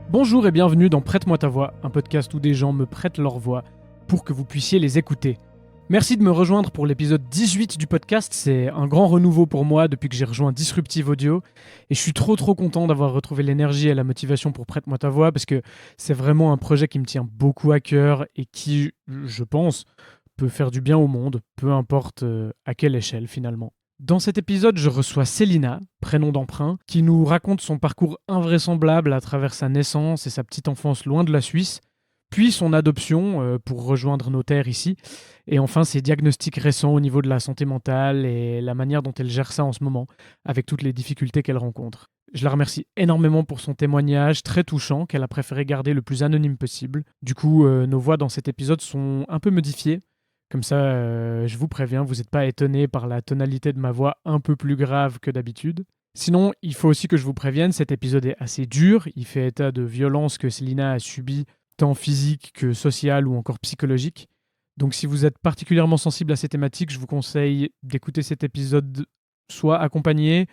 Bonjour et bienvenue dans Prête-moi ta voix, un podcast où des gens me prêtent leur voix pour que vous puissiez les écouter. Merci de me rejoindre pour l'épisode 18 du podcast, c'est un grand renouveau pour moi depuis que j'ai rejoint Disruptive Audio et je suis trop content d'avoir retrouvé l'énergie et la motivation pour Prête-moi ta voix parce que c'est vraiment un projet qui me tient beaucoup à cœur et qui, je pense, peut faire du bien au monde, peu importe à quelle échelle finalement. Dans cet épisode, je reçois Célina, prénom d'emprunt, qui nous raconte son parcours invraisemblable à travers sa naissance et sa petite enfance loin de la Suisse, puis son adoption pour rejoindre nos terres ici, et enfin ses diagnostics récents au niveau de la santé mentale et la manière dont elle gère ça en ce moment, avec toutes les difficultés qu'elle rencontre. Je la remercie énormément pour son témoignage très touchant qu'elle a préféré garder le plus anonyme possible. Du coup, nos voix dans cet épisode sont un peu modifiées. Comme ça, je vous préviens, vous n'êtes pas étonnés par la tonalité de ma voix un peu plus grave que d'habitude. Sinon, il faut aussi que je vous prévienne, cet épisode est assez dur. Il fait état de violences que Célina a subies, tant physiques que sociales ou encore psychologiques. Donc si vous êtes particulièrement sensible à ces thématiques, je vous conseille d'écouter cet épisode soit accompagné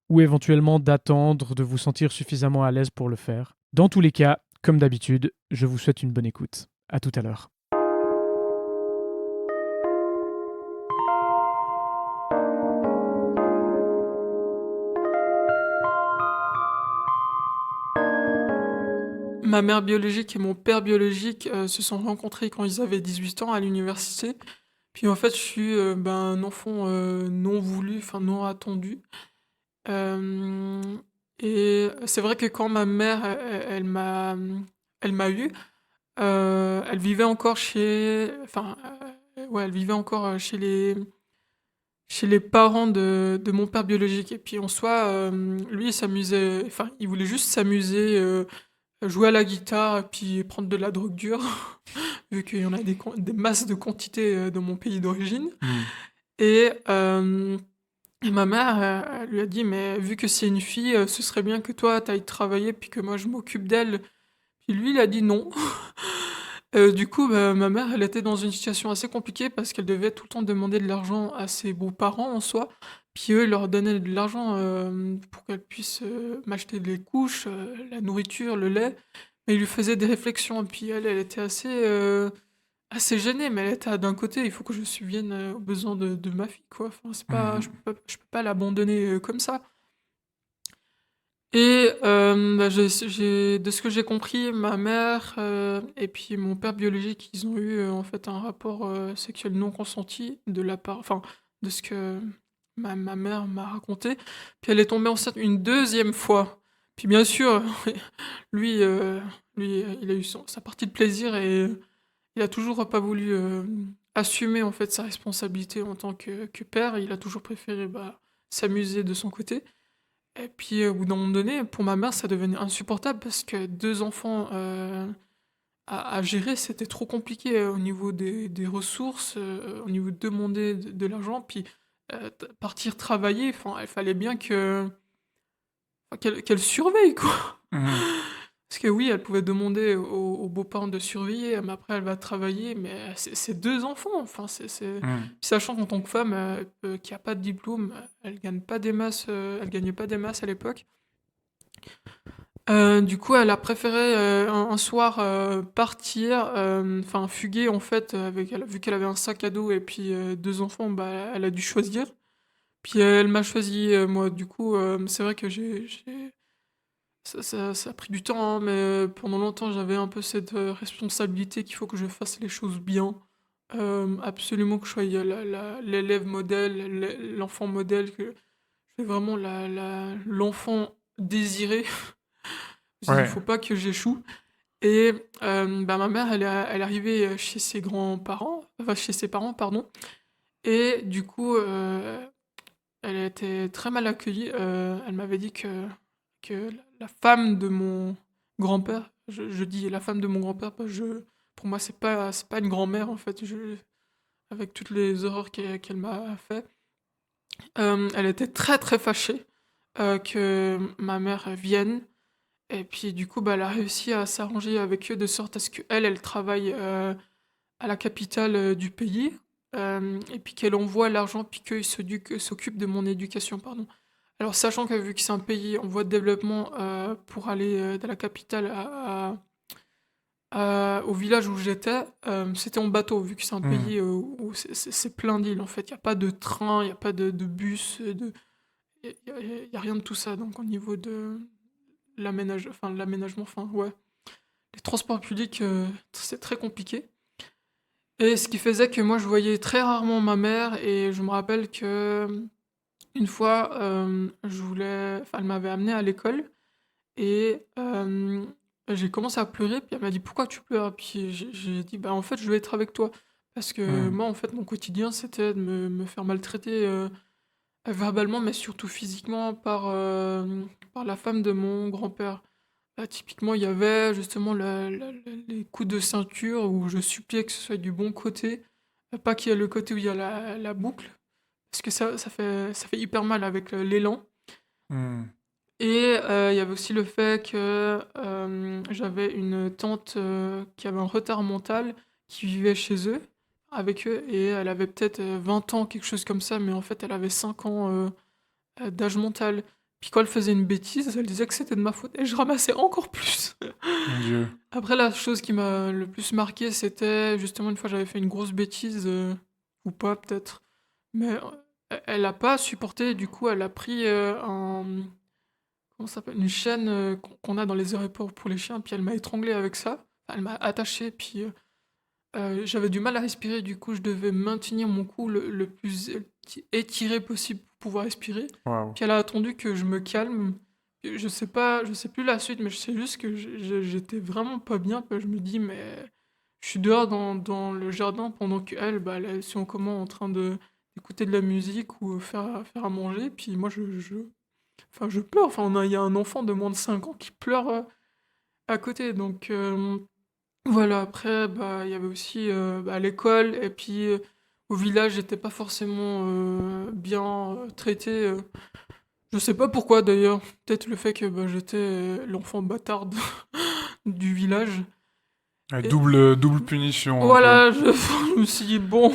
ou éventuellement d'attendre de vous sentir suffisamment à l'aise pour le faire. Dans tous les cas, comme d'habitude, je vous souhaite une bonne écoute. À tout à l'heure. Ma mère biologique et mon père biologique se sont rencontrés quand ils avaient 18 ans à l'université. Puis en fait, je suis un enfant non voulu, enfin non attendu. Euh, et c'est vrai que quand ma mère, elle m'a eu, elle vivait encore elle vivait encore chez les parents de mon père biologique. Et puis en soi, lui, il s'amusait, enfin, il voulait juste s'amuser. Jouer à la guitare et puis prendre de la drogue dure, vu qu'il y en a des masses de quantités dans mon pays d'origine. Et, euh, et ma mère, elle lui a dit, mais vu que c'est une fille, ce serait bien que toi, t'ailles travailler puis que moi, je m'occupe d'elle. Puis lui, il a dit non. Du coup, ma mère, elle était dans une situation assez compliquée parce qu'elle devait tout le temps demander de l'argent à ses beaux-parents en soi. Puis eux, ils leur donnaient de l'argent pour qu'elle puisse m'acheter des couches, la nourriture, le lait. Mais ils lui faisaient des réflexions. Et puis elle était assez gênée. Mais elle était d'un côté, il faut que je subvienne aux besoins de ma fille, quoi. Enfin, c'est pas, je peux pas l'abandonner comme ça. Et de ce que j'ai compris, ma mère et puis mon père biologique, ils ont eu en fait un rapport sexuel non consenti de ce que ma mère m'a raconté. Puis elle est tombée enceinte une deuxième fois. Puis bien sûr, lui, il a eu sa partie de plaisir et il a toujours pas voulu assumer en fait sa responsabilité en tant que père. Il a toujours préféré s'amuser de son côté. Et puis, au bout d'un moment donné, pour ma mère, ça devenait insupportable parce que 2 enfants, à gérer, c'était trop compliqué, au niveau des ressources, au niveau de demander de l'argent, puis, partir travailler, enfin, il fallait bien qu'elle surveille, quoi. Parce que oui, elle pouvait demander aux beaux-parents de surveiller, mais après elle va travailler, mais c'est 2 enfants, enfin, puis sachant qu'en tant que femme, qui a pas de diplôme, elle gagne pas des masses à l'époque. Du coup, elle a préféré, un soir, partir, enfin fuguer en fait, avec elle vu qu'elle avait un sac à dos et puis, 2 enfants, bah, elle a dû choisir. Puis elle m'a choisi, moi. Du coup, c'est vrai que j'ai ça a pris du temps, hein, mais pendant longtemps, j'avais un peu cette, responsabilité qu'il faut que je fasse les choses bien. Absolument que je sois l'élève modèle, l'enfant modèle, que je sois vraiment l'enfant désiré. Il Ouais. faut pas que j'échoue. Et bah, ma mère, elle est arrivée, chez ses grands-parents, enfin chez ses parents, pardon. Et du coup, elle a été très mal accueillie. Elle m'avait dit que la femme de mon grand-père, je dis la femme de mon grand-père, parce que pour moi, c'est pas une grand-mère en fait, avec toutes les horreurs qu'elle m'a fait. Elle était très très fâchée que ma mère vienne. Et puis du coup, bah, elle a réussi à s'arranger avec eux de sorte à ce qu'elle, elle travaille à la capitale du pays, et puis qu'elle envoie l'argent, puis qu'ils s'occupent de mon éducation, pardon. Alors, sachant que vu que c'est un pays en voie de développement, pour aller de la capitale au village où j'étais, c'était en bateau, vu que c'est un Hmm. pays où c'est plein d'îles en fait. Il n'y a pas de train, il n'y a pas de bus, il y a rien de tout ça. Donc, au niveau de l'aménagement, enfin, ouais. Les transports publics, c'est très compliqué. Et ce qui faisait que moi, je voyais très rarement ma mère, et je me rappelle que une fois, elle m'avait amené à l'école, et j'ai commencé à pleurer, puis elle m'a dit: «Pourquoi tu pleures?» Puis j'ai dit: «Bah, en fait, je veux être avec toi». Parce que Hmm. moi, en fait, mon quotidien, c'était de me faire maltraiter, verbalement, mais surtout physiquement par la femme de mon grand-père. Typiquement, il y avait justement les coups de ceinture où je suppliais que ce soit du bon côté, pas qu'il y ait le côté où il y a la boucle, parce que ça fait hyper mal avec l'élan. Hmm. Et il y avait aussi le fait que j'avais une tante qui avait un retard mental, qui vivait chez eux, avec eux, et elle avait peut-être 20 ans, quelque chose comme ça, mais en fait, elle avait 5 ans d'âge mental. Puis quand elle faisait une bêtise, elle disait que c'était de ma faute, et je ramassais encore plus. Mon Dieu. Après, la chose qui m'a le plus marqué, c'était justement une fois j'avais fait une grosse bêtise, ou pas peut-être, mais elle a pas supporté. Du coup, elle a pris comment ça s'appelle, une chaîne qu'on a dans les aéroports pour les chiens, puis elle m'a étranglé avec ça. Elle m'a attaché, puis j'avais du mal à respirer. Du coup, je devais maintenir mon cou le plus étiré possible pour pouvoir respirer. Waouh. Puis elle a attendu que je me calme. Je sais pas, je sais plus la suite, mais je sais juste que j'étais vraiment pas bien. Puis je me dis, mais je suis dehors dans le jardin pendant qu'elle, bah, elle est sur son comment en train d'écouter de la musique ou faire à manger. Puis moi, enfin, je pleure. Enfin, il y a un enfant de moins de 5 ans qui pleure à côté. Donc voilà, après, bah, il y avait aussi bah, l'école, et puis au village, j'étais pas forcément bien traité. Je sais pas pourquoi d'ailleurs. Peut-être le fait que bah, j'étais l'enfant bâtard du village. Ouais, Et double punition un peu. voilà, je me suis dit, bon.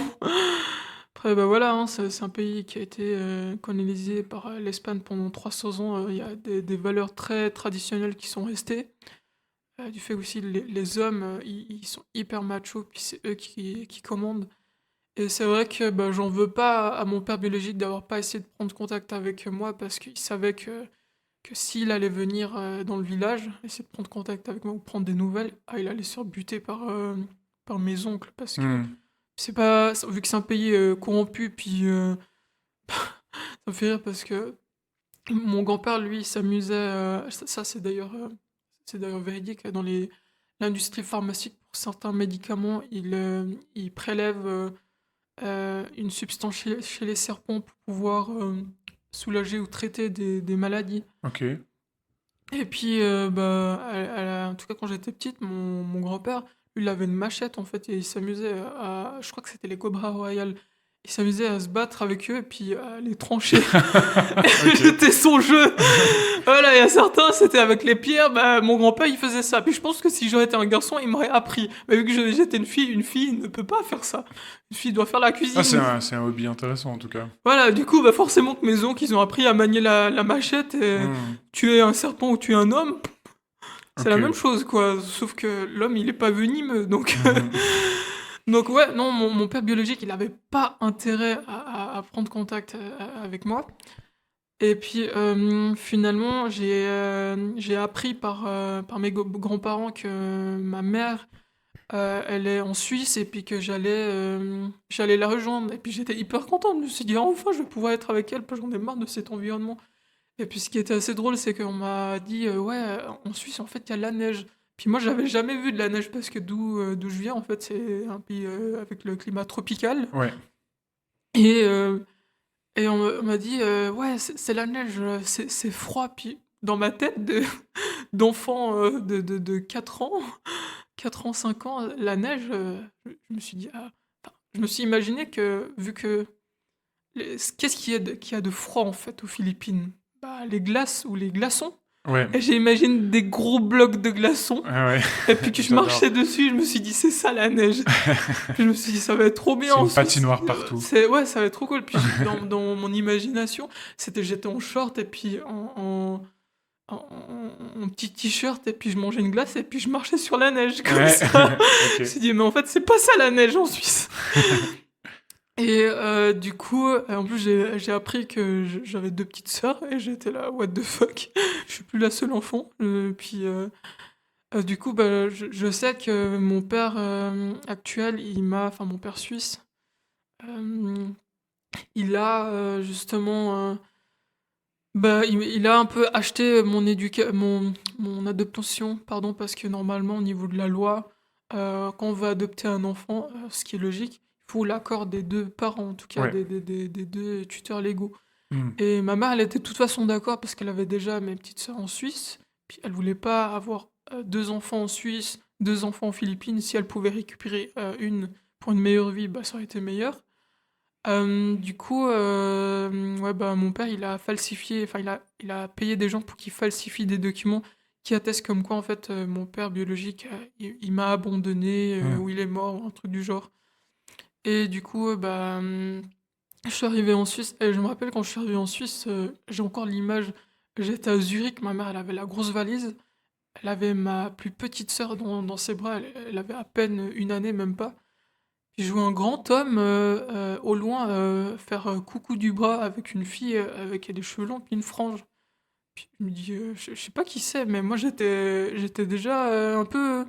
Après, bah voilà, hein, c'est un pays qui a été colonisé par l'Espagne pendant 300 ans. Il y a des valeurs très traditionnelles qui sont restées. Du fait aussi, les hommes, ils sont hyper machos, puis c'est eux qui commandent. Et c'est vrai que bah, j'en veux pas à mon père biologique d'avoir pas essayé de prendre contact avec moi, parce qu'il savait que s'il allait venir dans le village, essayer de prendre contact avec moi ou prendre des nouvelles, ah, il allait se faire buter par mes oncles. Parce que Hmm. c'est pas. Vu que c'est un pays corrompu, puis ça me fait rire parce que mon grand-père, lui, il s'amusait. Ça, c'est d'ailleurs véridique. Dans l'industrie pharmaceutique, pour certains médicaments, il prélève une substance chez les serpents pour pouvoir soulager ou traiter des maladies. Ok. Et puis, bah, en tout cas, quand j'étais petite, mon grand-père, lui, il avait une machette, en fait, et il s'amusait à. Je crois que c'était les Cobras Royales. Il s'amusait à se battre avec eux et puis à les trancher. Ok. C'était son jeu. Voilà, il y a certains, c'était avec les pierres. Bah, mon grand-père, il faisait ça. Puis je pense que si j'aurais été un garçon, il m'aurait appris. Mais vu que j'étais une fille ne peut pas faire ça. Une fille doit faire la Ah, cuisine. c'est un hobby intéressant en tout cas. Voilà, du coup, bah forcément que mes oncles, ils ont appris à manier la machette et Hmm. tuer un serpent ou tuer un homme. C'est la Ok. même chose, quoi. Sauf que l'homme, il est pas venimeux. Donc, Mhm. donc ouais, non, mon père biologique, il avait pas intérêt à prendre contact avec moi. Et puis, finalement, j'ai appris par mes grands-parents que ma mère, elle est en Suisse et puis que j'allais la rejoindre. Et puis j'étais hyper contente. Je me suis dit, ah, enfin, je vais pouvoir être avec elle, parce que j'en ai marre de cet environnement. Et puis ce qui était assez drôle, c'est qu'on m'a dit, ouais, en Suisse, en fait, il y a de la neige. Puis moi, j'avais jamais vu de la neige parce que d'où je viens, en fait, c'est un pays avec le climat tropical. Ouais. Et, euh, et on m'a dit, ouais, c'est la neige, c'est froid. Puis dans ma tête d'enfant de 4 ans, 4 ans, 5 ans, la neige, je me suis dit, ah, enfin, je me suis imaginé que, vu que. Qu'est-ce qu'il y a de froid en fait aux Philippines? Bah, les glaces ou les glaçons. Ouais. Et j'imagine des gros blocs de glaçons. Ah ouais. Et puis que je J'adore. marchais dessus, je me suis dit, c'est ça la neige. Puis je me suis dit, ça va être trop bien C'est en une Suisse. patinoire partout. Ouais, ça va être trop cool. Puis dans mon imagination, j'étais en short et puis en petit t-shirt et puis je mangeais une glace et puis je marchais sur la neige comme Ouais. ça. Je me Ok. suis dit, mais en fait, c'est pas ça la neige en Suisse. Et du coup, en plus, j'ai appris que j'avais 2 petites sœurs et j'étais là, what the fuck? Je suis plus la seule enfant. Puis du coup, bah, je sais que mon père actuel, enfin mon père suisse, euh, il a justement, bah, il a un peu acheté mon adoption, pardon, parce que normalement, au niveau de la loi, quand on veut adopter un enfant, ce qui est logique, il faut l'accord des 2 parents, en tout cas Ouais. des 2 tuteurs légaux. Hmm. Et ma mère, elle était de toute façon d'accord parce qu'elle avait déjà mes petites sœurs en Suisse, puis elle voulait pas avoir 2 enfants en Suisse, 2 enfants en Philippines. Si elle pouvait récupérer une pour une meilleure vie, bah, ça aurait été meilleur. Du coup, ouais, bah, mon père, il a falsifié, enfin, il a payé des gens pour qu'ils falsifient des documents qui attestent comme quoi, en fait, mon père biologique, il m'a abandonné, Hmm. ou il est mort, ou un truc du genre. Et du coup, bah, je suis arrivé en Suisse, et je me rappelle quand je suis arrivé en Suisse, j'ai encore l'image, j'étais à Zurich, ma mère, elle avait la grosse valise, elle avait ma plus petite sœur dans ses bras, elle avait à peine 1 année, même pas. Je vois un grand homme au loin faire coucou du bras avec une fille avec des cheveux longs puis une frange. Puis je me dis, je sais pas qui c'est, mais moi j'étais déjà un peu.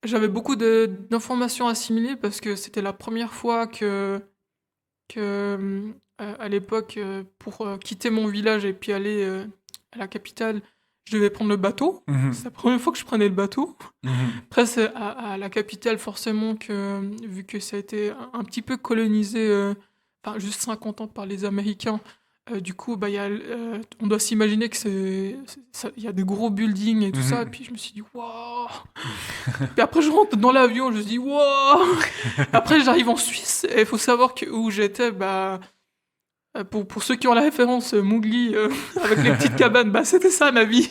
J'avais beaucoup d'informations assimilées parce que c'était la première fois que à l'époque, pour quitter mon village et puis aller à la capitale, je devais prendre le bateau. Mhm. C'est la première fois que je prenais le bateau. Mhm. Après, c'est à la capitale, forcément, vu que ça a été un petit peu colonisé, enfin, juste 50 ans par les Américains, du coup, bah, on doit s'imaginer que il y a des gros buildings et tout ça, et Mhm. puis je me suis dit, waouh! Puis après, je rentre dans l'avion, je me dis, waouh! Après, j'arrive en Suisse, et il faut savoir que où j'étais, bah, pour ceux qui ont la référence Mowgli, avec les petites cabanes, bah, c'était ça ma vie.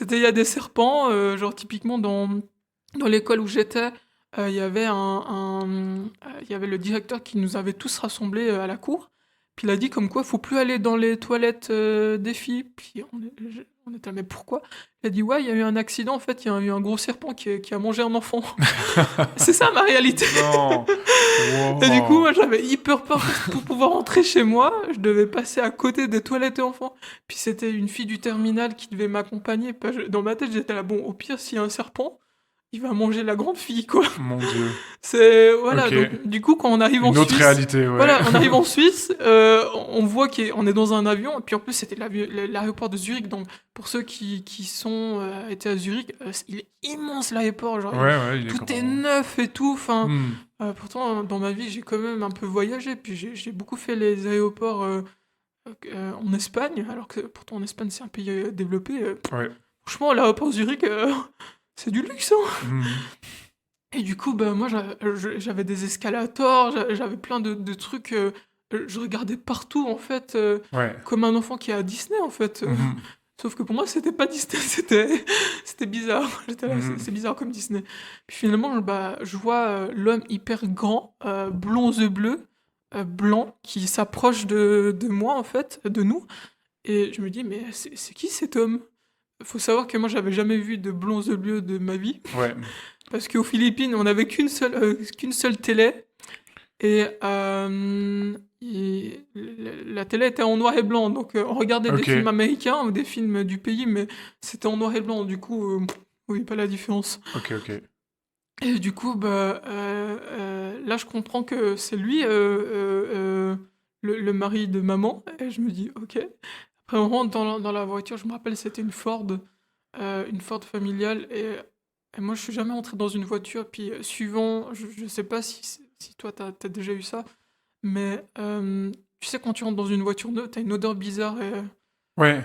Ok. Il y a des serpents, genre typiquement dans l'école où j'étais, il y avait le directeur qui nous avait tous rassemblés à la cour. Puis il a dit comme quoi, faut plus aller dans les toilettes des filles. Puis on était là, mais pourquoi? Il a dit, ouais, il y a eu un accident, en fait, il y a eu un gros serpent qui a mangé un enfant. C'est ça ma réalité. Non. Et du coup, Wow. moi, j'avais hyper peur pour pouvoir rentrer chez moi. Je devais passer à côté des toilettes enfants. Puis c'était une fille du terminal qui devait m'accompagner. Dans ma tête, j'étais là, bon, au pire, s'il y a un serpent, il va manger la grande fille, quoi. Mon Dieu. Voilà, Ok. donc du coup, quand on arrive en Une autre Suisse. réalité, ouais. Voilà, on arrive en Suisse, on voit qu'on est dans un avion, et puis en plus, c'était l'aéroport de Zurich. Donc, pour ceux qui étaient à Zurich, il est immense l'aéroport. Genre, Ouais, ouais, il est tout est grand. neuf et tout. Enfin. Hmm. Pourtant, dans ma vie, j'ai quand même un peu voyagé, puis j'ai beaucoup fait les aéroports en Espagne, alors que pourtant en Espagne c'est un pays développé. Ouais. Franchement, l'aéroport Zurich, c'est du luxe, hein. Hmm. Et du coup, bah, moi j'avais des escalators, j'avais plein de trucs, je regardais partout en fait, Ouais. comme un enfant qui est à Disney en fait. Mhm. Sauf que pour moi, c'était pas Disney, c'était bizarre. J'étais là, Mhm. c'est bizarre comme Disney. Puis finalement, bah, je vois l'homme hyper grand, blond yeux bleus, blanc, qui s'approche de moi, en fait, de nous. Et je me dis, mais c'est qui cet homme? faut savoir que moi, j'avais jamais vu de bronze bleu de ma vie. Ouais. Parce qu'aux Philippines, on n'avait qu'une seule télé. Et la télé était en noir et blanc. Donc, on regardait des Ok. films américains ou des films du pays, mais c'était en noir et blanc. Du coup, on voyait pas la différence. Ok. Et du coup, là, je comprends que c'est lui, le mari de maman. Et je me dis, ok. Après, on rentre dans la voiture. Je me rappelle, c'était une Ford familiale. Et moi, je suis jamais entré dans une voiture. Puis, suivant, je sais pas si toi, t'as déjà eu ça. Mais tu sais, quand tu rentres dans une voiture neuve, t'as une odeur bizarre. Ouais.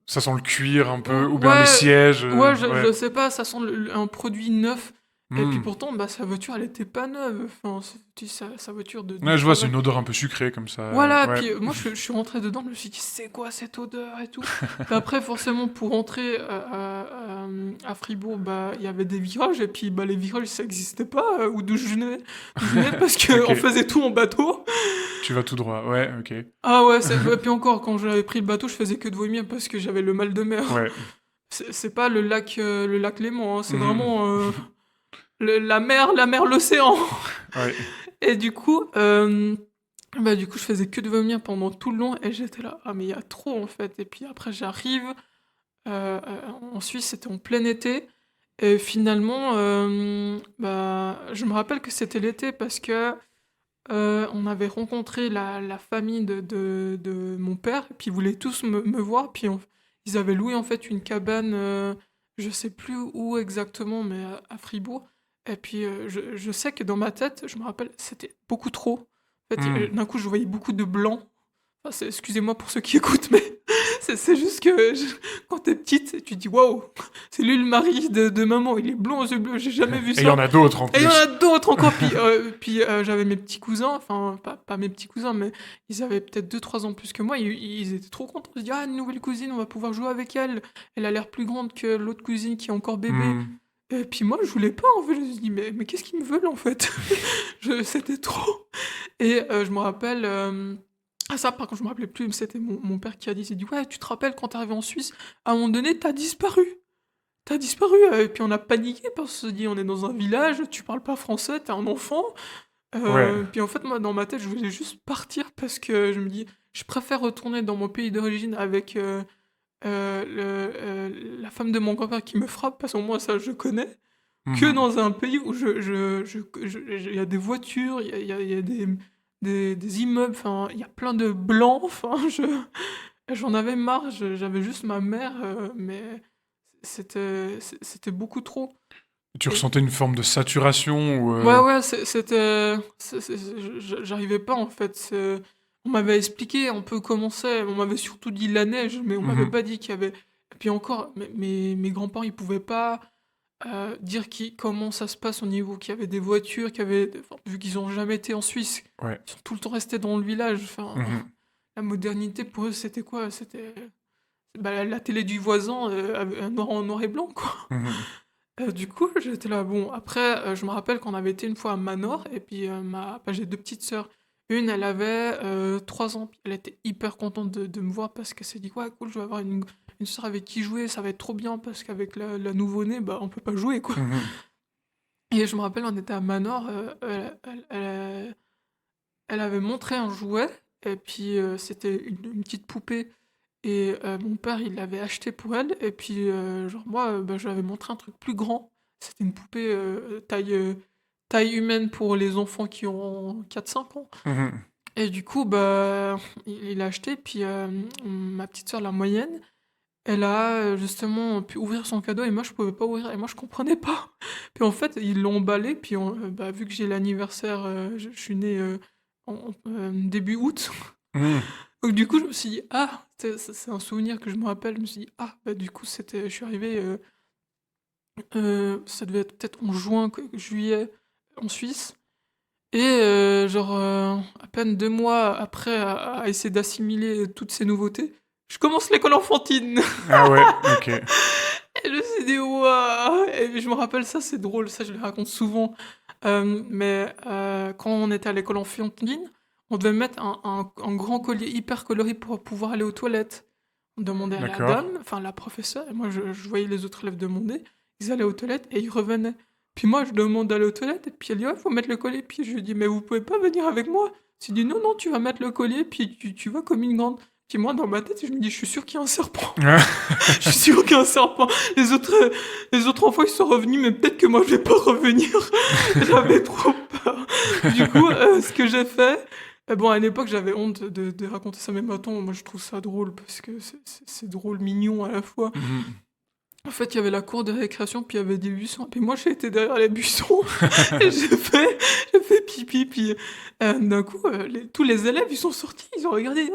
Ça sent le cuir un peu, ou bien les Ouais, sièges. ouais, je Ouais. sais pas, ça sent un produit neuf. Et puis Hmm. pourtant, sa voiture, elle était pas neuve. Enfin, c'était sa voiture de Ouais, je vois, c'est travail. une odeur un peu sucrée comme ça. Voilà, Ouais. puis moi, je suis rentré dedans, je me suis dit, c'est quoi cette odeur et tout. Puis après, forcément, pour rentrer à Fribourg, il y avait des virages, et puis les virages, ça n'existait pas, ou d'où je venais, parce qu'on Ok. faisait tout en bateau. Tu vas tout droit. Ouais, ok. Ah ouais, et puis encore, quand j'avais pris le bateau, je faisais que de vomir parce que j'avais le mal de mer. Ouais. C'est pas le lac Léman, hein, c'est Mhm. vraiment la mer, l'océan. Ouais. Et du coup, je faisais que de vomir pendant tout le long et j'étais là, ah mais il y a trop en fait. Et puis après, j'arrive en Suisse, c'était en plein été. Et finalement, je me rappelle que c'était l'été parce que on avait rencontré la famille de mon père, et puis ils voulaient tous me voir. Puis ils avaient loué en fait une cabane, je sais plus où exactement, mais à Fribourg. Et puis je sais que dans ma tête, je me rappelle, c'était beaucoup trop. En fait, Hmm. d'un coup, je voyais beaucoup de blanc. Enfin, excusez-moi pour ceux qui écoutent, mais c'est juste que quand t'es petite, tu te dis waouh, c'est lui le mari de maman, il est blond aux yeux bleus, j'ai jamais vu Et il y en ça. a d'autres en Et il y en plus. a d'autres encore. Puis j'avais mes petits cousins, enfin, pas mes petits cousins, mais ils avaient peut-être 2 3 ans plus que moi. Ils étaient trop contents. Ils se disaient, ah, une nouvelle cousine, on va pouvoir jouer avec elle. Elle a l'air plus grande que l'autre cousine qui est encore bébé. Hmm. Et puis moi, je voulais pas, en fait. Je me suis dit, mais qu'est-ce qu'ils me veulent, en fait? C'était trop. Et je me rappelle. Ah, ça, par contre, je me rappelais plus, mais c'était mon père qui a dit, il s'est dit, ouais, tu te rappelles quand t'es arrivé en Suisse, à un moment donné, t'as disparu. T'as disparu, et puis on a paniqué parce qu'on se dit on est dans un village, tu parles pas français, t'es un enfant. Ouais. Puis en fait, moi, dans ma tête, je voulais juste partir parce que je me dis, je préfère retourner dans mon pays d'origine avec la femme de mon grand-père qui me frappe, parce qu'au moins ça je connais, que Mhm. dans un pays où il y a des voitures, il y a des immeubles, enfin, il y a plein de blancs, enfin, j'en avais marre, j'avais juste ma mère, mais c'était beaucoup trop. Tu Et ressentais une forme de saturation ou ouais, ouais, c'était, j'arrivais pas en fait. On m'avait expliqué un peu comment c'est, on m'avait surtout dit la neige, mais on m'avait Mhm. pas dit qu'il y avait. Et puis encore, mes grands-parents, ils pouvaient pas dire comment ça se passe au niveau qu'il y avait des voitures, enfin, vu qu'ils ont jamais été en Suisse, Ouais. ils sont tout le temps restés dans le village. Enfin, Mhm. la modernité pour eux, c'était quoi? C'était la télé du voisin, en noir et blanc, quoi. Mhm. Du coup, j'étais là, bon, après, je me rappelle qu'on avait été une fois à Manor, et puis j'ai deux petites sœurs. Une, elle avait 3 ans, puis elle était hyper contente de me voir parce qu'elle s'est dit, ouais, cool, je vais avoir une sœur avec qui jouer, ça va être trop bien parce qu'avec la nouveau-née, on peut pas jouer, quoi. Mhm. Et je me rappelle, on était à Manor, elle avait montré un jouet, et puis c'était une petite poupée. Et mon père, il l'avait acheté pour elle. Et puis, genre, moi, je lui avais montré un truc plus grand. C'était une poupée taille humaine pour les enfants qui ont 4 5 ans. Mhm. Et du coup, il l'a acheté. Puis, ma petite soeur, la moyenne, elle a justement pu ouvrir son cadeau. Et moi, je pouvais pas ouvrir. Et moi, je comprenais pas. Puis, en fait, ils l'ont emballé. Puis, vu que j'ai l'anniversaire, je suis né début août. Mhm. Donc du coup, je me suis dit, ah, c'est un souvenir que je me rappelle. Je me suis dit, ah, du coup, je suis arrivé, ça devait être peut-être en juin, juillet, en Suisse. Et genre, à peine 2 mois après, à essayer d'assimiler toutes ces nouveautés, je commence l'école enfantine. Ah ouais, ok. Et je me suis dit, waouh! Et je me rappelle ça, c'est drôle, ça je le raconte souvent. Mais quand on était à l'école enfantine, on devait mettre un grand collier hyper coloré pour pouvoir aller aux toilettes. On demandait à la D'accord. dame, enfin la professeure, et moi je voyais les autres élèves demander, ils allaient aux toilettes et ils revenaient. Puis moi je demande d'aller aux toilettes, et puis elle dit ouais, faut mettre le collier. Puis je lui dis mais vous pouvez pas venir avec moi. Elle dit non, non, tu vas mettre le collier, puis tu vas comme une grande. Puis moi dans ma tête, je me dis je suis sûr qu'il y a un serpent. Je suis sûr qu'il y a un serpent. Les autres enfants ils sont revenus, mais peut-être que moi je vais pas revenir. J'avais trop peur. Du coup, ce que j'ai fait. Bon, à l'époque, j'avais honte de raconter ça, mais maintenant, moi, je trouve ça drôle parce que c'est drôle, mignon à la fois. Mhm. En fait, il y avait la cour de récréation, puis il y avait des buissons. Puis moi, j'étais derrière les buissons et j'ai fait pipi. Puis d'un coup, tous les élèves, ils sont sortis, ils ont regardé. Ouais,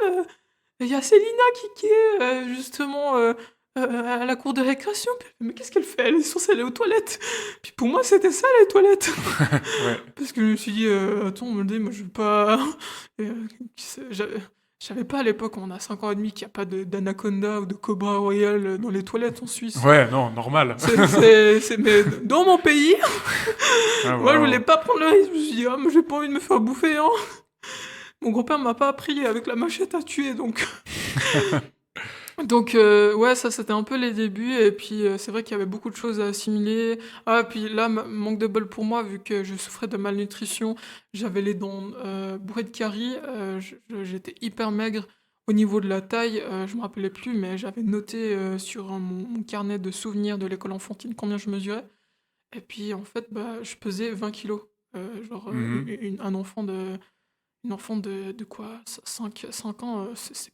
madame, il y a Célina qui est justement à la cour de récréation. Puis, mais qu'est-ce qu'elle fait? Elle est censée aller aux toilettes. Puis pour moi, c'était ça, les toilettes. Ouais. Parce que je me suis dit, attends, moi je veux pas. Et, je savais pas à l'époque, on a 5 ans et demi, qu'il n'y a pas d'anaconda ou de cobra royal dans les toilettes en Suisse. Ouais, non, normal. Mais dans mon pays, Ah, moi je wow. voulais pas prendre le risque. Je me suis dit, ah, mais j'ai pas envie de me faire bouffer, hein. Mon grand-père m'a pas appris avec la machette à tuer, donc. Donc, ouais, ça c'était un peu les débuts, et puis c'est vrai qu'il y avait beaucoup de choses à assimiler. Ah, puis là, manque de bol pour moi, vu que je souffrais de malnutrition, j'avais les dents bourrées de caries, j'étais hyper maigre au niveau de la taille, je me rappelais plus, mais j'avais noté sur mon carnet de souvenirs de l'école enfantine combien je mesurais. Et puis en fait, bah, je pesais 20 kilos. Genre, Mhm. un enfant une enfant de quoi? 5 ans, c'est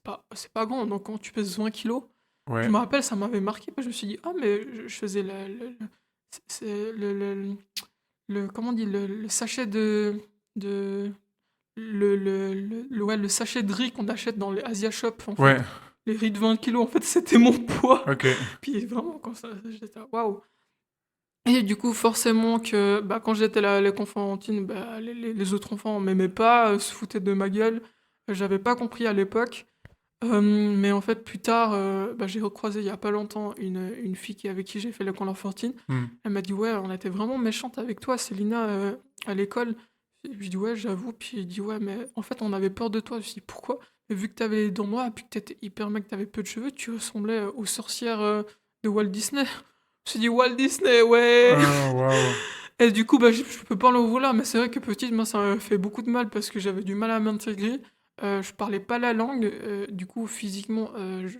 pas grand. Donc quand tu pèses 20 kilos, je Ouais. me rappelle, ça m'avait marqué. Je me suis dit, ah, mais je faisais c'est comment on dit, le sachet de, ouais, le sachet de riz qu'on achète dans les Asia Shop, en Ouais. fait. Les riz de 20 kilos, en fait, c'était mon poids. Ok. Puis vraiment, quand ça, j'étais là, waouh. Et du coup, forcément que bah, quand j'étais là à l'école enfantine, bah, les autres enfants m'aimaient pas, se foutaient de ma gueule. J'avais pas compris à l'époque. Mais en fait, plus tard, bah, j'ai recroisé il y a pas longtemps une fille avec qui j'ai fait l'école enfantine. Mhm. Elle m'a dit, ouais, on était vraiment méchante avec toi, Célina, à l'école. Et puis je dis, ouais, j'avoue. Puis il dit, ouais, mais en fait, on avait peur de toi. Je dis, pourquoi? Mais vu que t'avais les dents noires, puis que t'étais hyper mec, t'avais peu de cheveux, tu ressemblais aux sorcières de Walt Disney. Je me suis dit, Walt Disney, ouais. Ah, waouh. Et du coup, bah, je peux pas l'en vouloir, mais c'est vrai que petite, moi, ça m'a fait beaucoup de mal parce que j'avais du mal à m'intégrer. Je parlais pas la langue, du coup, physiquement, je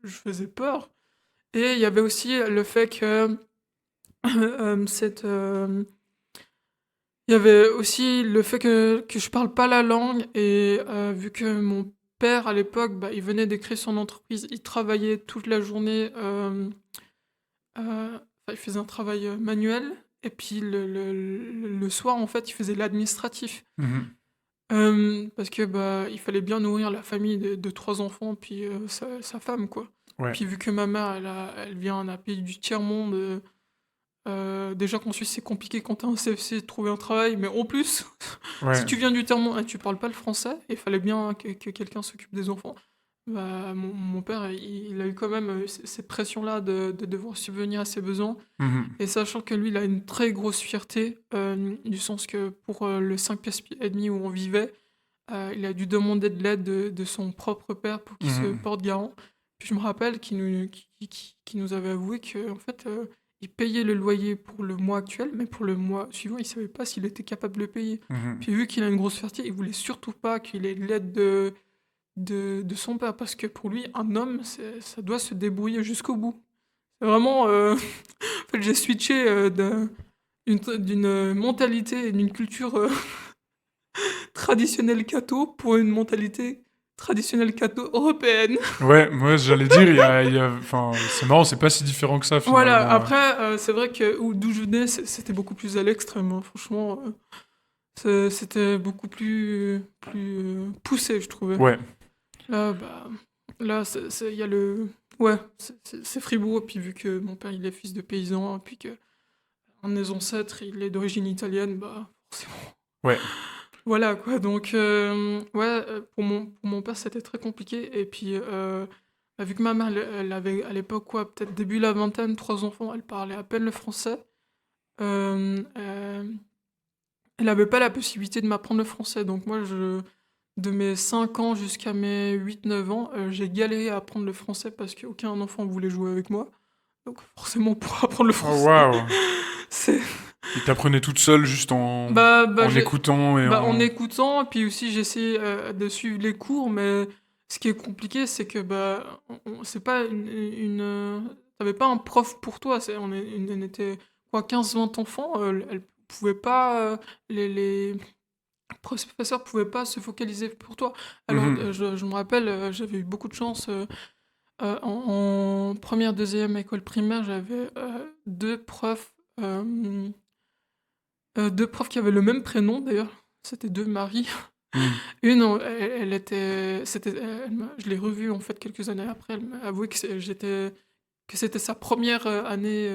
faisais peur. Et il y avait aussi le fait que cette, il y avait aussi le fait que je parle pas la langue, et vu que mon père à l'époque, bah, il venait de créer son entreprise, il travaillait toute la journée. Enfin, il faisait un travail manuel, et puis le soir, en fait, il faisait l'administratif. Mhm. Parce que bah, il fallait bien nourrir la famille de 3 enfants, puis sa femme, quoi. Ouais. Puis vu que ma mère, elle vient d'un pays du tiers-monde, déjà qu'en Suisse c'est compliqué quand t'as un CFC de trouver un travail, mais en plus, si Ouais. tu viens du tiers-monde et tu parles pas le français, il fallait bien que quelqu'un s'occupe des enfants. Bah, mon père, il a eu quand même ces pressions-là de devoir subvenir à ses besoins. Mhm. Et sachant que lui, il a une très grosse fierté, du sens que pour le 5 pièces et demi où on vivait, il a dû demander de l'aide de son propre père pour qu'il se Mhm. porte garant. Puis je me rappelle qu'il nous avait avoué que en fait, il payait le loyer pour le mois actuel, mais pour le mois suivant, il savait pas s'il était capable de le payer. Mhm. Puis vu qu'il a une grosse fierté, il voulait surtout pas qu'il ait l'aide de son père, parce que pour lui, un homme, ça doit se débrouiller jusqu'au bout. C'est vraiment. En fait, j'ai switché d'une mentalité et d'une culture traditionnelle catho pour une mentalité traditionnelle catho européenne. Ouais, moi j'allais dire, enfin, c'est marrant, c'est pas si différent que ça Voilà, finalement. après, c'est vrai que d'où je venais, c'était beaucoup plus à l'extrême, hein. Franchement, c'était beaucoup plus poussé, je trouvais. Ouais. Là, bah, là, il y a le. Ouais, c'est Fribourg, puis vu que mon père, il est fils de paysan, puis que un de mes ancêtres, il est d'origine italienne, bah, forcément. Ouais. Voilà, quoi. Donc, ouais, pour mon père, c'était très compliqué. Et puis, bah, vu que ma mère, elle avait à l'époque, quoi, peut-être début la vingtaine, 3 enfants, elle parlait à peine le français. Euh, euh, Elle avait pas la possibilité de m'apprendre le français. Donc, moi, de mes 5 ans jusqu'à mes 8-9 ans, j'ai galéré à apprendre le français parce qu'aucun enfant voulait jouer avec moi. Donc forcément, pour apprendre le Oh, français, waouh. c'est Il t'apprenait toute seule juste bah, en écoutant et en en... écoutant, et puis aussi j'essayais de suivre les cours, mais ce qui est compliqué, c'est que bah, c'est pas t'avais pas un prof pour toi. On était quoi, 15-20 enfants, elles pouvaient pas, les professeurs pouvaient pas se focaliser pour toi. Alors, Mhm. je me rappelle, j'avais eu beaucoup de chance. En première, deuxième école primaire, j'avais euh, deux profs qui avaient le même prénom d'ailleurs. C'était deux Marie. Mhm. Une, elle était, je l'ai revue en fait quelques années après. Elle m'a avoué que c'était sa première année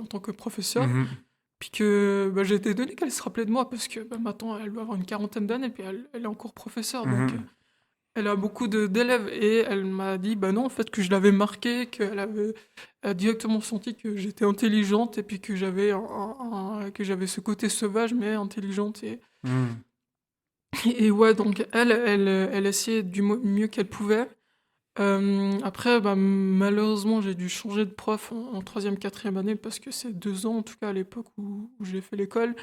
en tant que professeur. Mhm. Puis que bah, j'ai été étonné qu'elle se rappelait de moi parce que bah, maintenant elle doit avoir une quarantaine d'années, puis elle est encore professeure. Donc Mhm. elle a beaucoup d'élèves et elle m'a dit bah non, en fait, que je l'avais marqué, qu'elle avait directement senti que j'étais intelligente et puis que que j'avais ce côté sauvage mais intelligente. Mhm. Et ouais, donc elle essayait du mieux qu'elle pouvait. Après, bah, malheureusement, j'ai dû changer de prof en troisième, quatrième année parce que c'est 2 ans en tout cas à l'époque où j'ai fait l'école.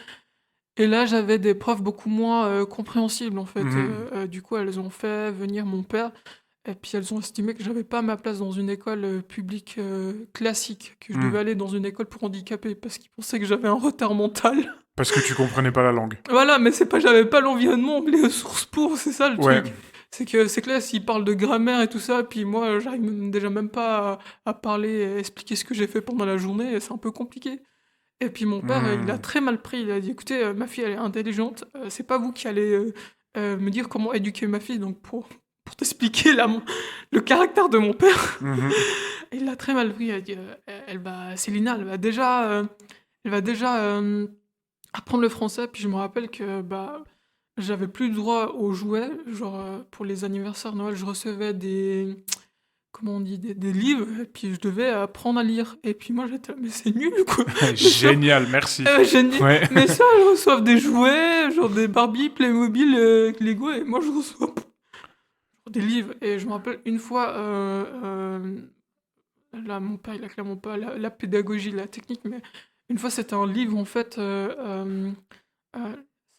Et là, j'avais des profs beaucoup moins compréhensibles en fait. Mhm. Du coup, elles ont fait venir mon père et puis elles ont estimé que j'avais pas ma place dans une école publique classique, que je devais Mhm. aller dans une école pour handicapés parce qu'ils pensaient que j'avais un retard mental. Parce que tu comprenais pas la langue. Voilà, mais c'est pas, j'avais pas l'environnement, les ressources pour, c'est ça le Ouais. truc. C'est que là, s'ils parlent de grammaire et tout ça, puis moi, j'arrive déjà même pas à parler et expliquer ce que j'ai fait pendant la journée, et c'est un peu compliqué. Et puis mon père, il a Mhm. très mal pris. Il a dit, écoutez, ma fille, elle est intelligente. C'est pas vous qui allez me dire comment éduquer ma fille. Donc pour t'expliquer le caractère de mon père, Mhm. il l'a très mal pris. Il a dit, Célina, elle va déjà apprendre le français. Puis je me rappelle que bah j'avais plus de droit aux jouets. Genre pour les anniversaires Noël, je recevais comment on dit, des livres, et puis je devais apprendre à lire. Et puis moi j'étais là, mais c'est nul quoi. Mais ça, Génial, merci. Ouais. mais ça, je reçois des jouets, genre des Barbie, Playmobil, Lego, et moi je reçois des livres. Et je me rappelle une fois, là mon père il a clairement pas la pédagogie, la technique, mais une fois c'était un livre en fait, euh,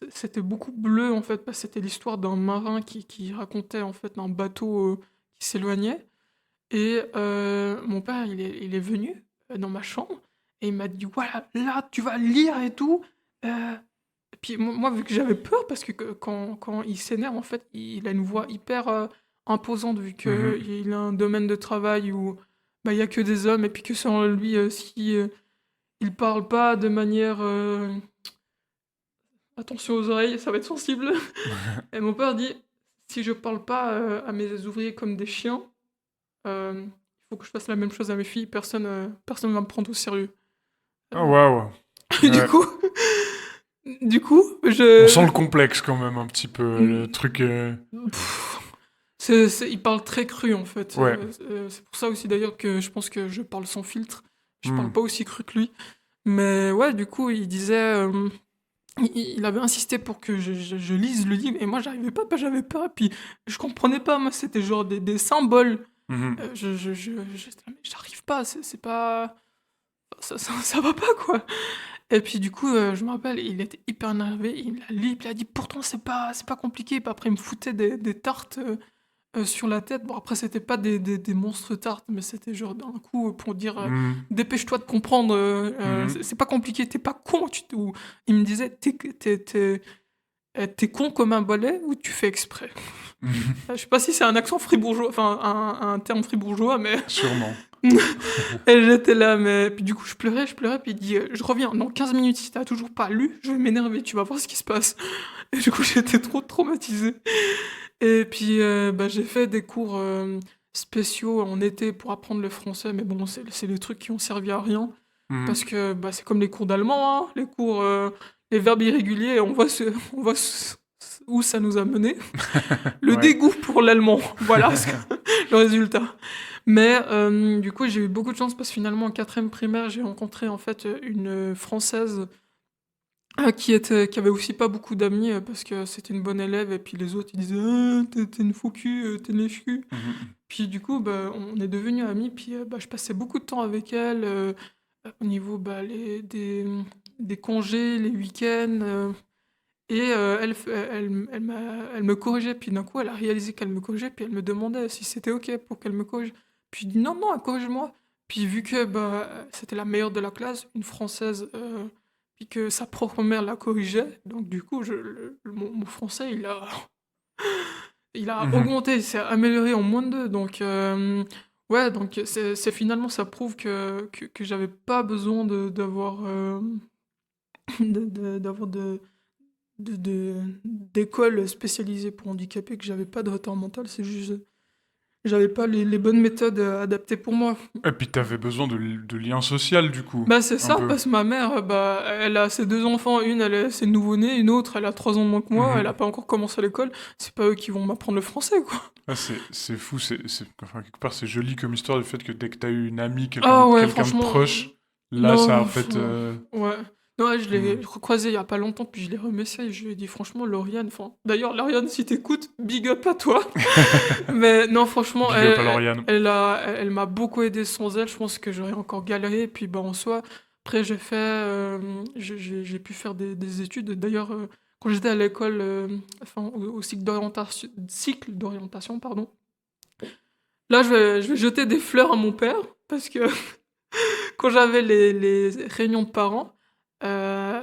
c'était beaucoup bleu en fait, parce que c'était l'histoire d'un marin qui racontait en fait un bateau qui s'éloignait. Et mon père, il est venu dans ma chambre et il m'a dit: «Voilà, là, tu vas lire et tout». Heu, et puis moi, vu que j'avais peur parce que quand il s'énerve, en fait, il a une voix hyper, imposante vu Mhm. qu'il a un domaine de travail où, bah, il y a que des hommes et puis que selon lui, si, il parle pas de manière, attention aux oreilles, ça va être sensible. Et mon père dit: «Si je parle pas, à mes ouvriers comme des chiens, il faut que je fasse la même chose à mes filles, personne va me prendre au sérieux». Oh, Heu, waouh. du Ouais. coup du coup, On sent le complexe quand même un petit peu, le mmh, truc... pff, il parle très cru, en fait, Ouais. c'est pour ça aussi d'ailleurs que je pense que je parle sans filtre. Je parle Hmm. pas aussi cru que lui. Mais ouais, du coup, il disait, il avait insisté pour que je lise le livre et moi j'arrivais pas, bah, j'avais peur et puis je comprenais pas. Moi, c'était genre des symboles. Mhm. J'étais là: «Mais j'arrive pas, c'est pas ça va pas, quoi». Et puis du coup, je me rappelle, il était hyper énervé, il a lu, puis il a dit: «Pourtant c'est pas compliqué». Puis après il me foutait des tartes, sur la tête. Bon après c'était pas des monstres tartes, mais c'était genre d'un coup, pour dire, Mhm. «Dépêche-toi de comprendre, Mhm. c'est pas compliqué, tu pas con». Tu ou il me disait: «Tu con comme un balai ou tu fais exprès?» Mhm. Je sais pas si c'est un accent fribourgeois, enfin un terme fribourgeois, mais Sûrement. et j'étais là, mais puis du coup je pleurais, puis il dit: «Je reviens dans 15 minutes, si t'as toujours pas lu, je vais m'énerver, tu vas voir ce qui se passe». Et du coup j'étais trop traumatisé. Et puis, bah, j'ai fait des cours, spéciaux en été pour apprendre le français, mais bon, c'est des trucs qui ont servi à rien parce Mhm. que, bah, c'est comme les cours d'allemand, hein, les cours, les verbes irréguliers, on voit on voit où ça nous a menés. Le Ouais. dégoût pour l'allemand, voilà le résultat. Mais du coup, j'ai eu beaucoup de chance parce que finalement en quatrième primaire, j'ai rencontré en fait, une Française qui avait aussi pas beaucoup d'amis parce que c'était une bonne élève et puis les autres ils disaient ah, t'es une faux cul, t'es une lèche-cul. Mhm. Puis du coup, bah, on est devenus amis, puis bah, je passais beaucoup de temps avec elle au niveau bah, des congés, les week-ends. Et elle me corrigeait, puis d'un coup, elle a réalisé qu'elle me corrigeait, puis elle me demandait si c'était OK pour qu'elle me corrige. Puis je dis non, non, corrige-moi. Puis vu que bah, c'était la meilleure de la classe, une Française, puis que sa propre mère la corrigeait, donc du coup, mon français, il a Mhm. augmenté, il s'est amélioré en moins de deux. Donc, ouais, donc c'est finalement, ça prouve que j'avais pas besoin d'avoir d'avoir d'école spécialisée pour handicapés, que j'avais pas de retard mental, c'est juste j'avais pas les bonnes méthodes adaptées pour moi. Et puis t'avais besoin de lien social, du coup, Bah c'est un ça, peu. parce que ma mère, bah, elle a ses deux enfants, une c'est nouveau-né, une autre elle a 3 ans de moins que moi, elle a Mhm. pas encore commencé l'école, c'est pas eux qui vont m'apprendre le français quoi. Ah, c'est fou, enfin, quelque part, c'est joli comme histoire, le fait que dès que t'as eu une amie, Ah ouais, quelqu'un de franchement, proche, là, ça non, a en fait... ouais. Non, ouais, je l'ai hmm, recroisé il y a pas longtemps, puis je l'ai remercié, je lui ai dit franchement, Lauriane, enfin, d'ailleurs, Lauriane, si t'écoutes, big up à toi. Mais non, franchement, Big up à Lauriane. elle m'a beaucoup aidé sans elle, je pense que j'aurais encore galéré, et puis bah en soi, après j'ai pu faire des études, d'ailleurs, quand j'étais à l'école, enfin, au cycle d'orientation, pardon, là, je vais jeter des fleurs à mon père, parce que quand j'avais les réunions de parents, en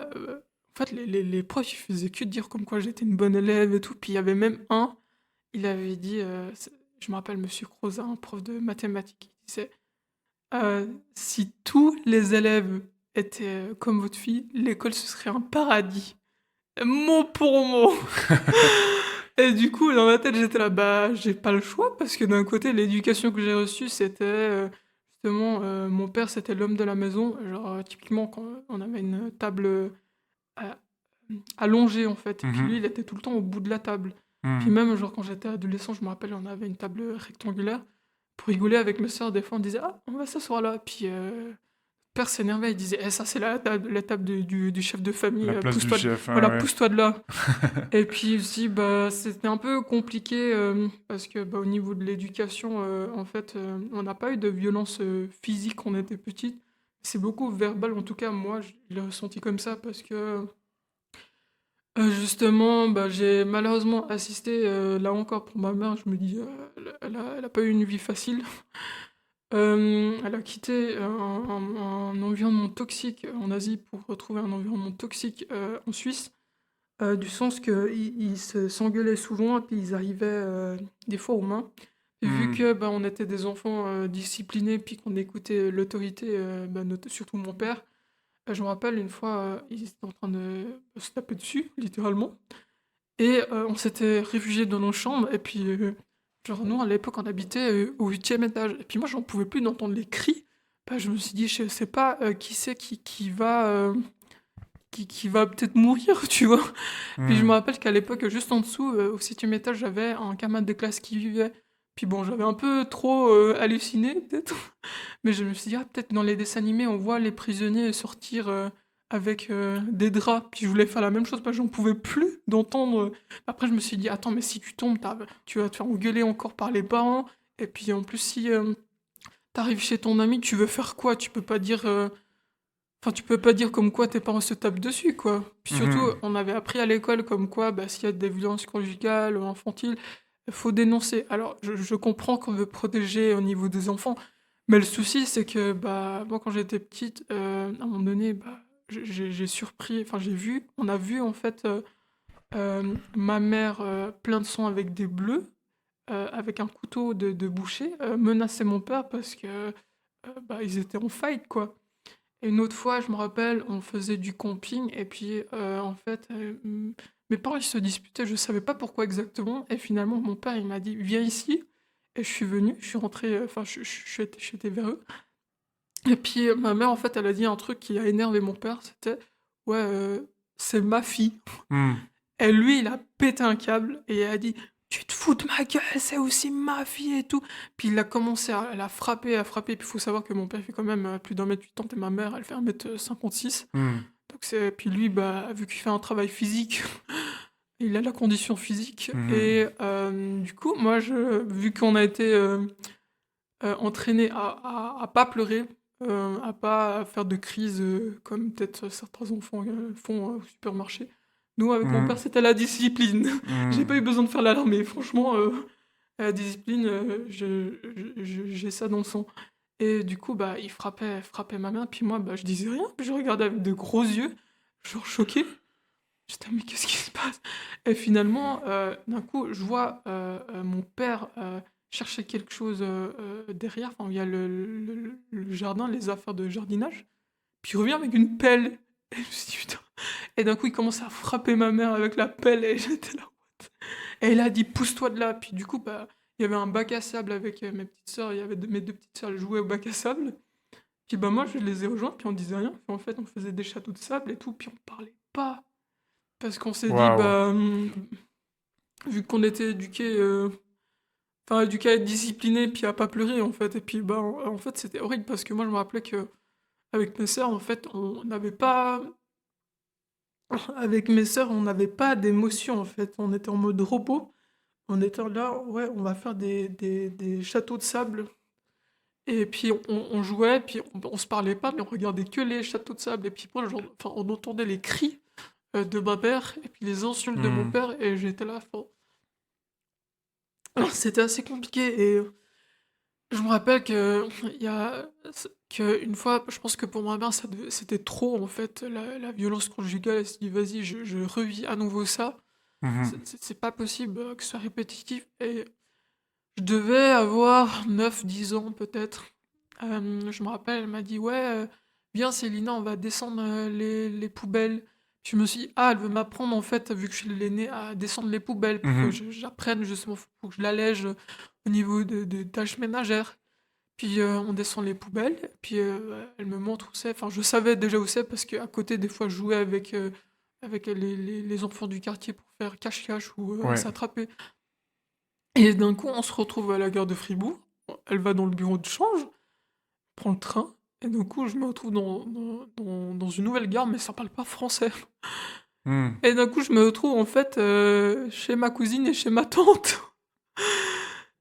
fait, les profs, ils faisaient que dire comme quoi j'étais une bonne élève et tout. Puis il y avait même un, il avait dit, je me rappelle Monsieur Crozat, un prof de mathématiques, il disait si tous les élèves étaient comme votre fille, l'école ce serait un paradis. Mot pour mot. Et du coup, dans ma tête, j'étais là, bah, j'ai pas le choix, parce que d'un côté, l'éducation que j'ai reçue, c'était justement, mon père, c'était l'homme de la maison. Genre, typiquement, quand on avait une table à- allongée, en fait, et puis lui, Mhm. il était tout le temps au bout de la table. Puis Mhm. même, genre, quand j'étais adolescent, je me rappelle, on avait une table rectangulaire. Pour rigoler avec mes sœurs, des fois, on disait, ah, on va s'asseoir là. Puis, père s'énervait, il disait, eh, ça, c'est la table du chef de famille, La place du pousse-toi chef, voilà, ouais. pousse-toi de là. Et puis aussi, bah, c'était un peu compliqué parce que bah, au niveau de l'éducation, en fait, on n'a pas eu de violence physique quand on était petite. C'est beaucoup verbal, en tout cas, moi, je l'ai ressenti comme ça parce que justement, bah, j'ai malheureusement assisté, là encore pour ma mère, je me dis, elle a pas eu une vie facile. Elle a quitté un environnement toxique en Asie pour retrouver un environnement toxique en Suisse. Du sens qu'ils s'engueulaient souvent et puis ils arrivaient des fois aux mains. Et vu Mhm. que bah, on était des enfants disciplinés puis qu'on écoutait l'autorité, bah, surtout mon père, je me rappelle une fois, ils étaient en train de se taper dessus, littéralement. Et on s'était réfugiés dans nos chambres et puis genre nous à l'époque on habitait au 8e étage. Et puis moi j'en pouvais plus d'entendre les cris. Bah, je me suis dit je sais pas qui c'est qui va peut-être mourir, tu vois. Puis je me Mhm. rappelle qu'à l'époque, juste en dessous, au 7e étage, j'avais un camarade de classe qui vivait. Puis bon, j'avais un peu trop halluciné, peut-être. Mais je me suis dit, ah, peut-être dans les dessins animés, on voit les prisonniers sortir avec des draps. Puis je voulais faire la même chose, parce que j'en pouvais plus d'entendre. Après, je me suis dit, attends, mais si tu tombes, tu vas te faire engueuler encore par les parents. Et puis en plus, si t'arrives chez ton ami, tu veux faire quoi? Tu peux pas dire. Enfin, tu peux pas dire comme quoi tes parents se tapent dessus, quoi. Puis surtout, Mhm. on avait appris à l'école comme quoi, bah, s'il y a des violences conjugales ou infantiles, il faut dénoncer. Alors, je comprends qu'on veut protéger au niveau des enfants, mais le souci, c'est que, bah, moi, quand j'étais petite, à un moment donné, bah, j'ai surpris, enfin, on a vu, en fait, ma mère plein de sang avec des bleus, avec un couteau de boucher, menacer mon père parce que, bah, ils étaient en fight, quoi. Et une autre fois, je me rappelle, on faisait du camping et puis, en fait, mes parents, ils se disputaient, je savais pas pourquoi exactement et finalement, mon père, il m'a dit: «Viens ici» et je suis venu, je suis rentré, enfin, j'étais vers eux et puis, ma mère, en fait, elle a dit un truc qui a énervé mon père, c'était: «Ouais, c'est ma fille». Mhm. Et lui, il a pété un câble et il a dit: «Tu te fous de ma gueule, c'est aussi ma fille et tout». Puis il a commencé à frapper, à frapper. Puis il faut savoir que mon père fait quand même plus d'1 m 80 et ma mère, elle fait 1 m 56. Mhm. Puis lui, bah, vu qu'il fait un travail physique, il a la condition physique. Mhm. Et du coup, moi, vu qu'on a été entraîné à pas pleurer, à pas faire de crise comme peut-être certains enfants font au supermarché. Nous, avec mon père, Mhm. c'était la discipline. J'ai pas eu Mhm. besoin de faire l'alarme, mais franchement, la discipline, j'ai ça dans le sang. Et du coup, bah, il frappait ma main, puis moi, bah, je disais rien, puis je regardais avec de gros yeux, genre choqué. J'étais, mais qu'est-ce qui se passe? Et finalement, d'un coup, je vois mon père chercher quelque chose derrière. Enfin, il y a le jardin, les affaires de jardinage. Puis il revient avec une pelle. Et je me suis dit, putain. Et d'un coup, il commence à frapper ma mère avec la pelle. Et j'étais là. Et il a dit, pousse-toi de là. Puis du coup, bah, il y avait un bac à sable avec mes petites sœurs. Il y avait mes deux petites sœurs, elles jouaient au bac à sable. Puis bah, moi, je les ai rejoints. Puis on disait rien. Puis en fait, on faisait des châteaux de sable et tout. Puis on parlait pas. Parce qu'on s'est dit, Waouh. bah, vu qu'on était éduqués, enfin, éduqués à être disciplinés, puis à pas pleurer, en fait. Et puis, bah, en fait, c'était horrible parce que moi, je me rappelais que avec mes sœurs, en fait, on n'avait pas. Avec mes sœurs, on n'avait pas d'émotion, en fait. On était en mode repos. On était là, ouais, on va faire des châteaux de sable. Et puis, on jouait, puis on se parlait pas, mais on regardait que les châteaux de sable. Et puis, moi, enfin, on entendait les cris de ma mère, et puis les insultes de mon Mhm. père, et j'étais là, enfin, c'était assez compliqué. Et je me rappelle il y a qu'une fois, je pense que pour ma mère, c'était trop, en fait, la violence conjugale. Elle s'est dit, vas-y, je revis à nouveau ça. Mhm. C'est pas possible que ce soit répétitif. Et je devais avoir 9 10 ans, peut-être. Je me rappelle, elle m'a dit, ouais, viens, Célina, on va descendre les poubelles. Je me suis dit, ah, elle veut m'apprendre, en fait, vu que je suis l'aînée, à descendre les poubelles pour que Mhm. j'apprenne, justement, pour que je l'allège au niveau de tâches ménagères. Puis on descend les poubelles, puis elle me montre où c'est. Enfin, je savais déjà où c'est parce qu'à côté, des fois, je jouais avec les enfants du quartier pour faire cache-cache ou Ouais. s'attraper. Et d'un coup, on se retrouve à la gare de Fribourg. Elle va dans le bureau de change, prend le train, et d'un coup, je me retrouve dans une nouvelle gare, mais ça parle pas français. Mhm. Et d'un coup, je me retrouve en fait chez ma cousine et chez ma tante.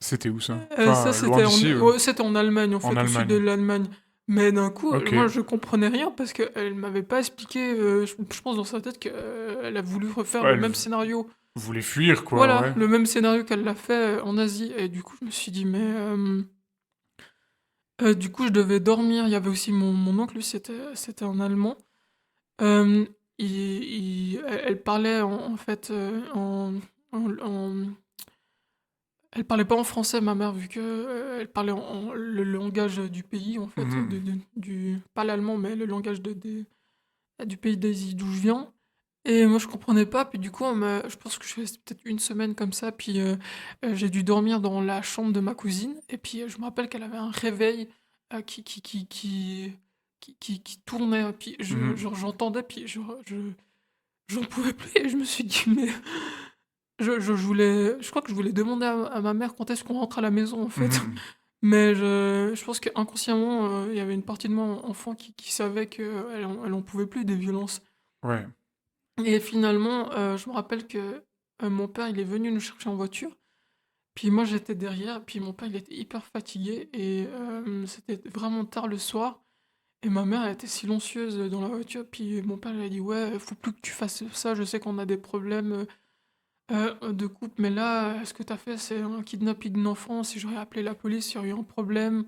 C'était où ça? Ça, Enfin, loin d'ici, ouais, c'était en Allemagne, en en fait, au sud de Allemagne. l'Allemagne. Mais d'un coup, Ok. moi, je comprenais rien parce qu'elle m'avait pas expliqué. Je pense dans sa tête qu'elle a voulu refaire Ouais, le même scénario. voulait fuir, quoi, Voilà, ouais. le même scénario qu'elle l'a fait en Asie. Et du coup, je me suis dit, mais. Du coup, je devais dormir. Il y avait aussi mon oncle, lui, c'était un Allemand. Euh, elle parlait en fait elle parlait pas en français, ma mère, vu que elle parlait le langage du pays, en fait, Mhm. pas l'allemand, mais le langage du pays d'Asie d'où je viens. Et moi, je comprenais pas. Puis du coup, je pense que je suis restée peut-être une semaine comme ça. Puis j'ai dû dormir dans la chambre de ma cousine. Et puis je me rappelle qu'elle avait un réveil qui tournait. Puis Mhm. j'entendais. Puis j'en pouvais plus. Et je me suis dit, mais je crois que je voulais demander à ma mère quand est-ce qu'on rentre à la maison, en fait. Mhm. Mais je pense qu'inconsciemment, il y avait une partie de mon enfant qui savait qu'elle en pouvait plus des violences. Ouais. Et finalement, je me rappelle que mon père, il est venu nous chercher en voiture. Puis moi, j'étais derrière. Puis mon père, il était hyper fatigué. Et c'était vraiment tard le soir. Et ma mère, elle était silencieuse dans la voiture. Puis mon père, il a dit, ouais, faut plus que tu fasses ça. Je sais qu'on a des problèmes de couple. Mais là, ce que t'as fait, c'est un kidnapping d'enfant. Si j'aurais appelé la police, il y aurait eu un problème.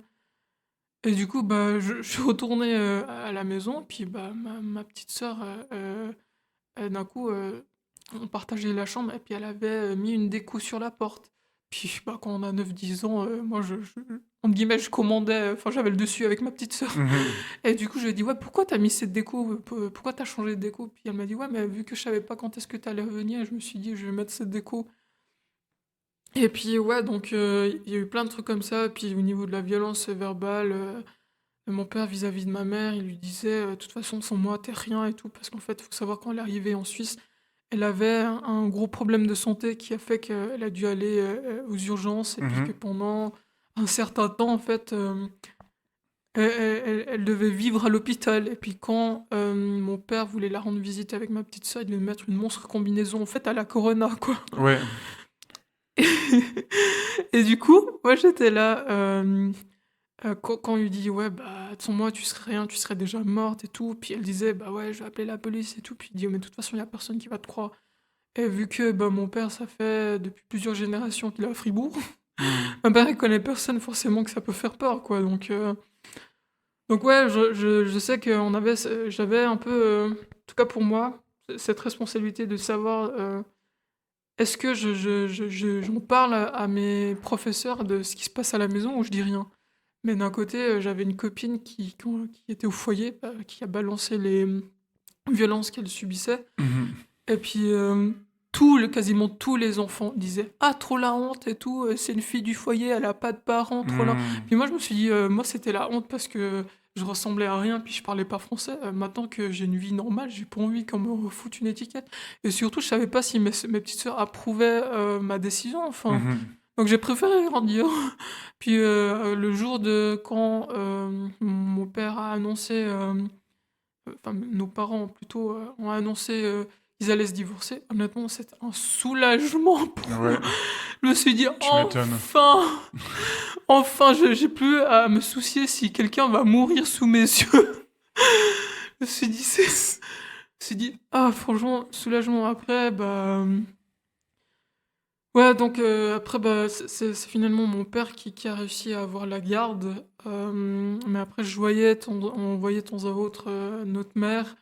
Et du coup, bah, je suis retourné à la maison. Puis bah, ma petite sœur, d'un coup, on partageait la chambre et puis elle avait mis une déco sur la porte. Puis bah, quand on a 9 10 ans, moi, entre guillemets, je commandais, enfin j'avais le dessus avec ma petite sœur. Mhm. Et du coup, je lui ai dit, ouais, pourquoi t'as mis cette déco? Pourquoi t'as changé de déco? Puis elle m'a dit, ouais, mais vu que je savais pas quand est-ce que t'allais revenir, je me suis dit, je vais mettre cette déco. Et puis ouais, donc il y a eu plein de trucs comme ça. Puis au niveau de la violence verbale, mon père vis-à-vis de ma mère, il lui disait, de toute façon, sans moi, t'es rien et tout. Parce qu'en fait, il faut savoir quand elle est arrivée en Suisse, elle avait un gros problème de santé qui a fait qu'elle a dû aller aux urgences et puis que Mhm. pendant un certain temps, en fait, elle devait vivre à l'hôpital. Et puis quand mon père voulait la rendre visite avec ma petite sœur, il devait mettre une monstre combinaison en fait à la Corona, quoi. Ouais. Et du coup, moi j'étais là. Quand on lui dit ouais bah sans moi tu serais rien, tu serais déjà morte et tout. Puis elle disait bah ouais je vais appeler la police et tout. Puis il dit mais de toute façon il y a personne qui va te croire. Et vu que bah, mon père ça fait depuis plusieurs générations qu'il est à Fribourg, Hmm. mon père il connaît personne forcément que ça peut faire peur quoi. Donc ouais je sais que j'avais un peu en tout cas pour moi cette responsabilité de savoir est-ce que j'en parle à mes professeurs de ce qui se passe à la maison ou je dis rien. Mais d'un côté, j'avais une copine qui était au foyer, qui a balancé les violences qu'elle subissait. Mhm. Et puis, quasiment tous les enfants disaient ah, trop la honte et tout, c'est une fille du foyer, elle a pas de parents, trop la. Hmm. Puis moi, je me suis dit, moi, c'était la honte parce que je ressemblais à rien, puis je parlais pas français. Maintenant que j'ai une vie normale, j'ai pas envie qu'on me refoute une étiquette. Et surtout, je savais pas si mes petites sœurs approuvaient ma décision. Enfin, Mhm. donc j'ai préféré grandir. Puis le jour de quand mon père a annoncé, enfin nos parents plutôt ont annoncé qu'ils allaient se divorcer, honnêtement c'était un soulagement pour moi. Ouais, Je me suis dit tu m'étonnes. enfin, enfin j'ai plus à me soucier si quelqu'un va mourir sous mes yeux. Je me suis dit ah franchement soulagement après bah ouais, donc après, bah, c'est finalement mon père qui a réussi à avoir la garde. Mais après, on voyait de temps à autre notre mère.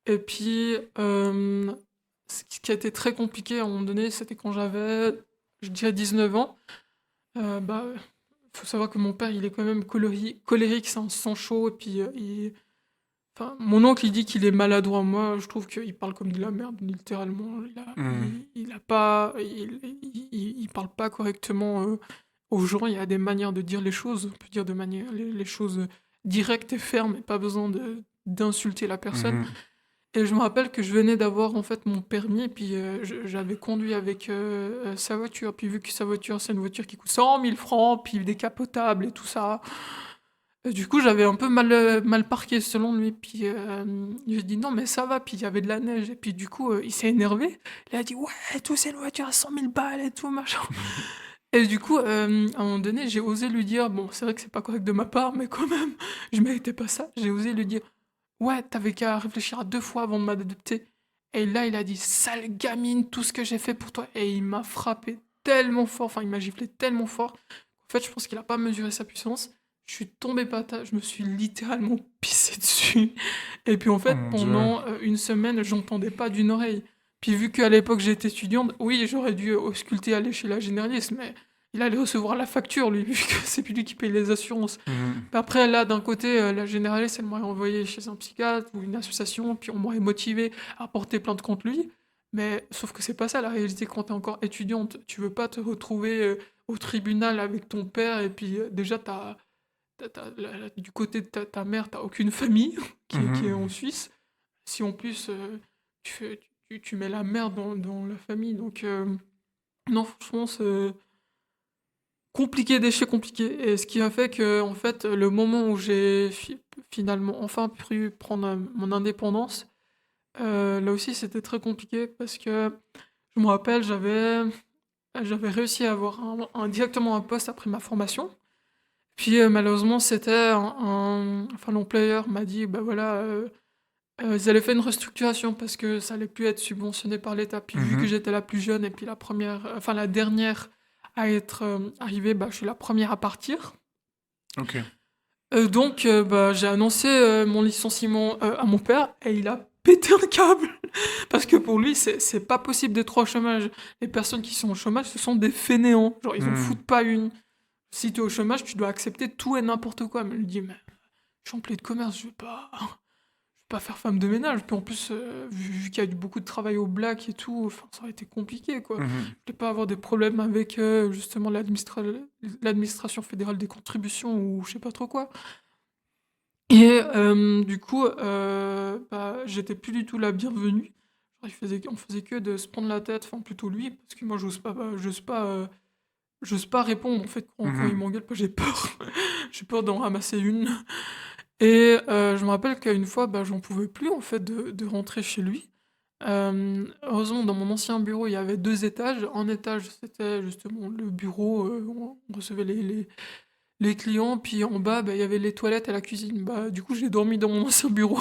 Et puis, ce qui a été très compliqué à un moment donné, c'était quand j'avais, je dirais, 19 ans. Bah, faut savoir que mon père, il est quand même colérique, c'est un sang chaud. Et puis, enfin, mon oncle, il dit qu'il est maladroit. Moi, je trouve qu'il parle comme de la merde, littéralement. Hmm. Il a pas, il parle pas correctement aux gens. Il y a des manières de dire les choses. On peut dire de manière, les choses directes et fermes, et pas besoin d'insulter la personne. Mhm. Et je me rappelle que je venais d'avoir en fait mon permis, et puis j'avais conduit avec sa voiture. Puis vu que sa voiture, c'est une voiture qui coûte 100 000 francs, puis décapotable et tout ça. Du coup, j'avais un peu mal parqué selon lui. Puis j'ai dit non, mais ça va. Puis il y avait de la neige. Et puis du coup, il s'est énervé. Il a dit ouais, tout c'est une voiture à 100 000 balles et tout, machin. Et du coup, à un moment donné, j'ai osé lui dire bon, c'est vrai que c'est pas correct de ma part, mais quand même, je méritais pas ça. J'ai osé lui dire ouais, t'avais qu'à réfléchir à 2 fois avant de m'adopter. Et là, il a dit sale gamine, tout ce que j'ai fait pour toi. Et il m'a frappé tellement fort, enfin, il m'a giflé tellement fort. En fait, je pense qu'il a pas mesuré sa puissance. Je suis tombé par terre, je me suis littéralement pissé dessus. Et puis en Oh fait, mon Dieu. pendant une semaine, j'entendais pas d'une oreille. Puis vu qu'à l'époque j'étais étudiante, oui, j'aurais dû ausculter aller chez la généraliste, mais il allait recevoir la facture, lui, vu que c'est plus lui qui paye les assurances. Mhm. Mais après, là, d'un côté, la généraliste, elle m'aurait envoyé chez un psychiatre ou une association, puis on m'aurait motivé à porter plainte contre lui. Mais sauf que c'est pas ça la réalité quand t'es encore étudiante. Tu veux pas te retrouver au tribunal avec ton père, et puis déjà, du côté de ta mère, t'as aucune famille qui est en Mhm. Suisse. Si en plus tu mets la merde dans la famille, donc non, franchement, c'est compliqué de chez compliqué. Et ce qui a fait que, en fait, le moment où j'ai finalement enfin pu prendre mon indépendance, là aussi c'était très compliqué parce que je me rappelle, j'avais réussi à avoir directement un poste après ma formation. Puis malheureusement, c'était enfin l'employeur m'a dit, bah voilà, ils allaient faire une restructuration parce que ça allait plus être subventionné par l'État. Puis vu que Mhm. j'étais la plus jeune et puis enfin la dernière à être arrivée, bah je suis la première à partir. Ok. Donc bah j'ai annoncé mon licenciement à mon père et il a pété un câble parce que pour lui c'est pas possible d'être au chômage. Les personnes qui sont au chômage, ce sont des fainéants. Genre ils en Hmm. foutent pas une. Si tu es au chômage, tu dois accepter tout et n'importe quoi. Mais il dit, mais je suis employé de commerce, je vais pas faire femme de ménage. Puis en plus, vu qu'il y a eu beaucoup de travail au black et tout, enfin, ça aurait été compliqué, quoi. Mhm. Je voulais pas avoir des problèmes avec justement l'administration fédérale des contributions ou je sais pas trop quoi. Et du coup, bah, j'étais plus du tout la bienvenue. Genre, on faisait que de se prendre la tête, enfin plutôt lui, parce que moi j'ose pas j'ose pas répondre en fait quand il Mhm. m'engueule, parce que j'ai peur. J'ai peur d'en ramasser une. Et je me rappelle qu'à une fois, bah, j'en pouvais plus en fait de rentrer chez lui. Heureusement, dans mon ancien bureau, il y avait 2 étages. Un étage, c'était justement le bureau, où on recevait les clients, puis en bas, bah, il y avait les toilettes et la cuisine. Bah, du coup, j'ai dormi dans mon ancien bureau.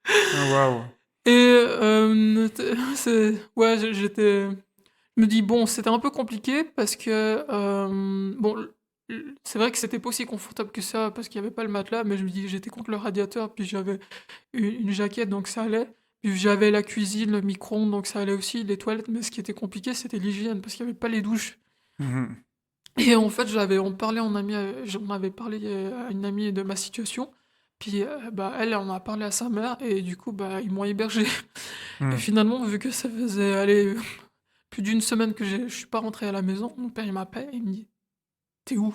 Ah, waouh. Et c'est ouais, j'étais je me dis: «Bon, c'était un peu compliqué parce que, bon, c'est vrai que c'était pas aussi confortable que ça parce qu'il y avait pas le matelas, mais je me dis j'étais contre le radiateur, puis j'avais une jaquette, donc ça allait. Puis j'avais la cuisine, le micro-ondes, donc ça allait aussi, les toilettes, mais ce qui était compliqué, c'était l'hygiène parce qu'il y avait pas les douches. Mhm. Et en fait, on parlait en ami, j'en avais parlé, à une amie de ma situation, puis, bah, elle en a parlé à sa mère et du coup, bah, ils m'ont hébergé. Et Mhm. finalement, vu que ça faisait, allez, plus d'une semaine que je suis pas rentré à la maison, mon père, il m'appelle et il me dit: «Tu où?»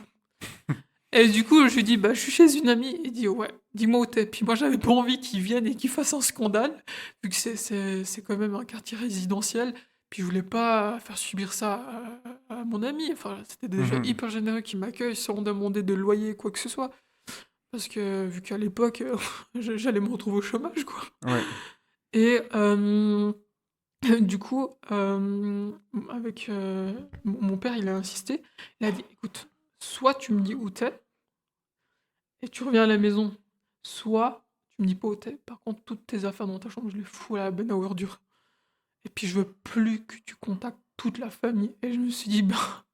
Et du coup, je lui dis: «Bah, je suis chez une amie». Il dit: «Ouais, dis-moi où tu Puis moi, j'avais pas envie qu'il vienne et qu'il fasse un scandale, vu que c'est quand même un quartier résidentiel. Puis je voulais pas faire subir ça à mon ami. Enfin, c'était déjà Mhm. hyper généreux qu'il m'accueille sans demander de loyer, quoi que ce soit. Parce que vu qu'à l'époque, j'allais me retrouver au chômage, quoi. Ouais. Et du coup, avec, mon père, il a insisté. Il a dit: «Écoute, soit tu me dis où t'es et tu reviens à la maison, soit tu me dis pas où tu Par contre, toutes tes affaires dans ta chambre, je les fous à la benne à ordures. Et puis je veux plus que tu contactes toute la famille». Et je me suis dit: «Bah,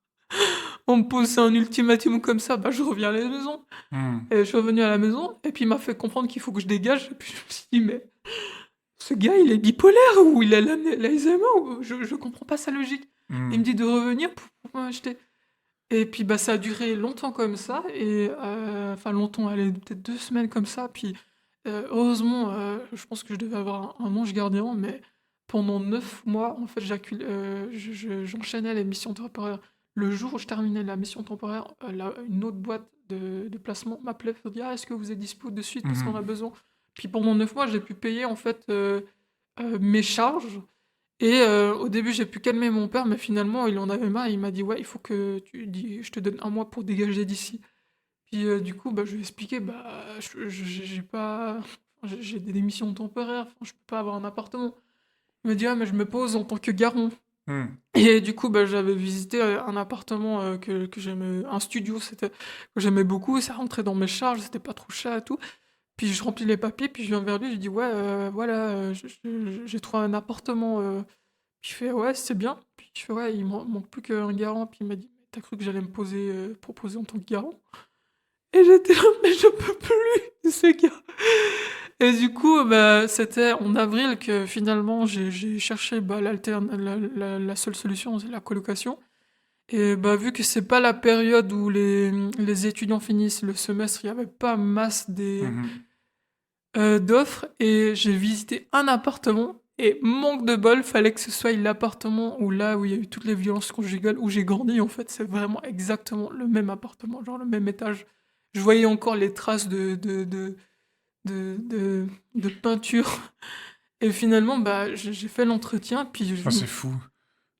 on me pose un ultimatum comme ça, bah, je reviens à la maison». Mhm. Et je suis revenu à la maison et puis il m'a fait comprendre qu'il faut que je dégage. Et puis je me suis dit: «Mais ce gars, il est bipolaire ou il a l'Alzheimer ou je comprends pas sa logique». Il me Mhm. dit de revenir pour m'acheter. Et puis, bah, ça a duré longtemps comme ça et enfin longtemps, allez, peut-être 2 semaines comme ça, puis, heureusement, je pense que je devais avoir un ange gardien, mais pendant 9 mois, en fait, j'enchaînais les missions temporaires. Le jour où je terminais la mission temporaire, la une autre boîte de placement m'appelait pour dire: «Ah, est-ce que vous êtes dispo de suite parce qu'on a Mhm. besoin?» Puis pendant 9 mois, j'ai pu payer en fait, mes charges et au début, j'ai pu calmer mon père, mais finalement, il en avait marre. Il m'a dit: «Ouais, il faut que je te donne un mois pour dégager d'ici». Puis, du coup, bah, je lui ai expliqué: «Bah, j'ai pas j'ai des missions temporaires, enfin, je peux pas avoir un appartement». Il m'a dit: «Ah, mais je me pose en tant que garant». Mhm. Et du coup, bah, j'avais visité, un appartement, que j'aimais, un studio, que j'aimais beaucoup, ça rentrait dans mes charges, c'était pas trop cher et tout. Puis je remplis les papiers, puis je viens vers lui, je lui dis: «Ouais, voilà, j'ai trouvé un appartement, puis il fait: «Ouais, c'est bien». Puis je fais: «Ouais, il me manque plus qu'un garant». Puis il m'a dit: «Mais tu cru que j'allais me proposer en tant que garant?» Et j'étais là: «Mais je peux plus de ce gars». Et du coup, bah, c'était en avril que finalement j'ai cherché, bah, la seule solution, c'est la colocation. Et bah, vu que c'est pas la période où les étudiants finissent le semestre, il y avait pas masse Mhm. d'offres et j'ai visité un appartement et manque de bol, fallait que ce soit l'appartement où là où il y a eu toutes les violences conjugales, où j'ai grandi en fait, c'est vraiment exactement le même appartement, genre le même étage. Je voyais encore les traces de de de peinture et finalement, bah, j'ai fait l'entretien puis Ah, c'est fou.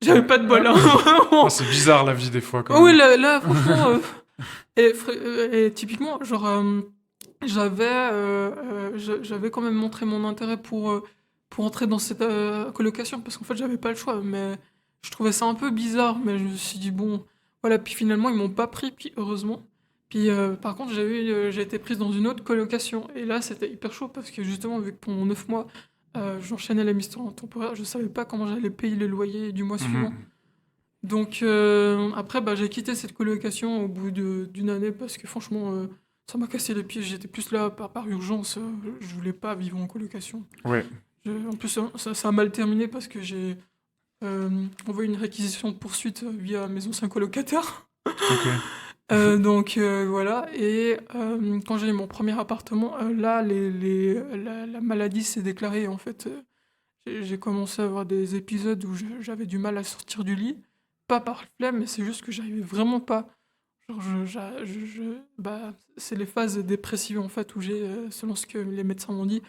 j'avais pas de bol, hein, Ah, vraiment. c'est bizarre la vie des fois quand Oh oui, même. là franchement, et typiquement, genre, j'avais quand même montré mon intérêt pour entrer dans cette, colocation parce qu'en fait, j'avais pas le choix, mais je trouvais ça un peu bizarre, mais je me suis dit: «Bon», voilà, puis finalement, ils m'ont pas pris, puis heureusement. Puis, par contre, j'ai été prise dans une autre colocation et là, c'était hyper chaud parce que justement, vu que pendant 9 mois, j'enchaînais les missions temporaires, je savais pas comment j'allais payer le loyer du mois suivant. Mhm. Donc après, bah, j'ai quitté cette colocation au bout d'une année parce que franchement, ça m'a cassé les pieds. J'étais plus là par urgence. Je voulais pas vivre en colocation. Ouais. En plus, ça a mal terminé parce que j'ai envoyé une réquisition de poursuite via mes anciens colocataires. Ok. Donc voilà. Et quand j'ai eu mon premier appartement, là, la maladie s'est déclarée. En fait, j'ai commencé à avoir des épisodes où j'avais du mal à sortir du lit. Pas par flemme, mais c'est juste que j'arrivais vraiment pas. Genre, bah, c'est les phases dépressives en fait où j'ai, selon ce que les médecins m'ont dit,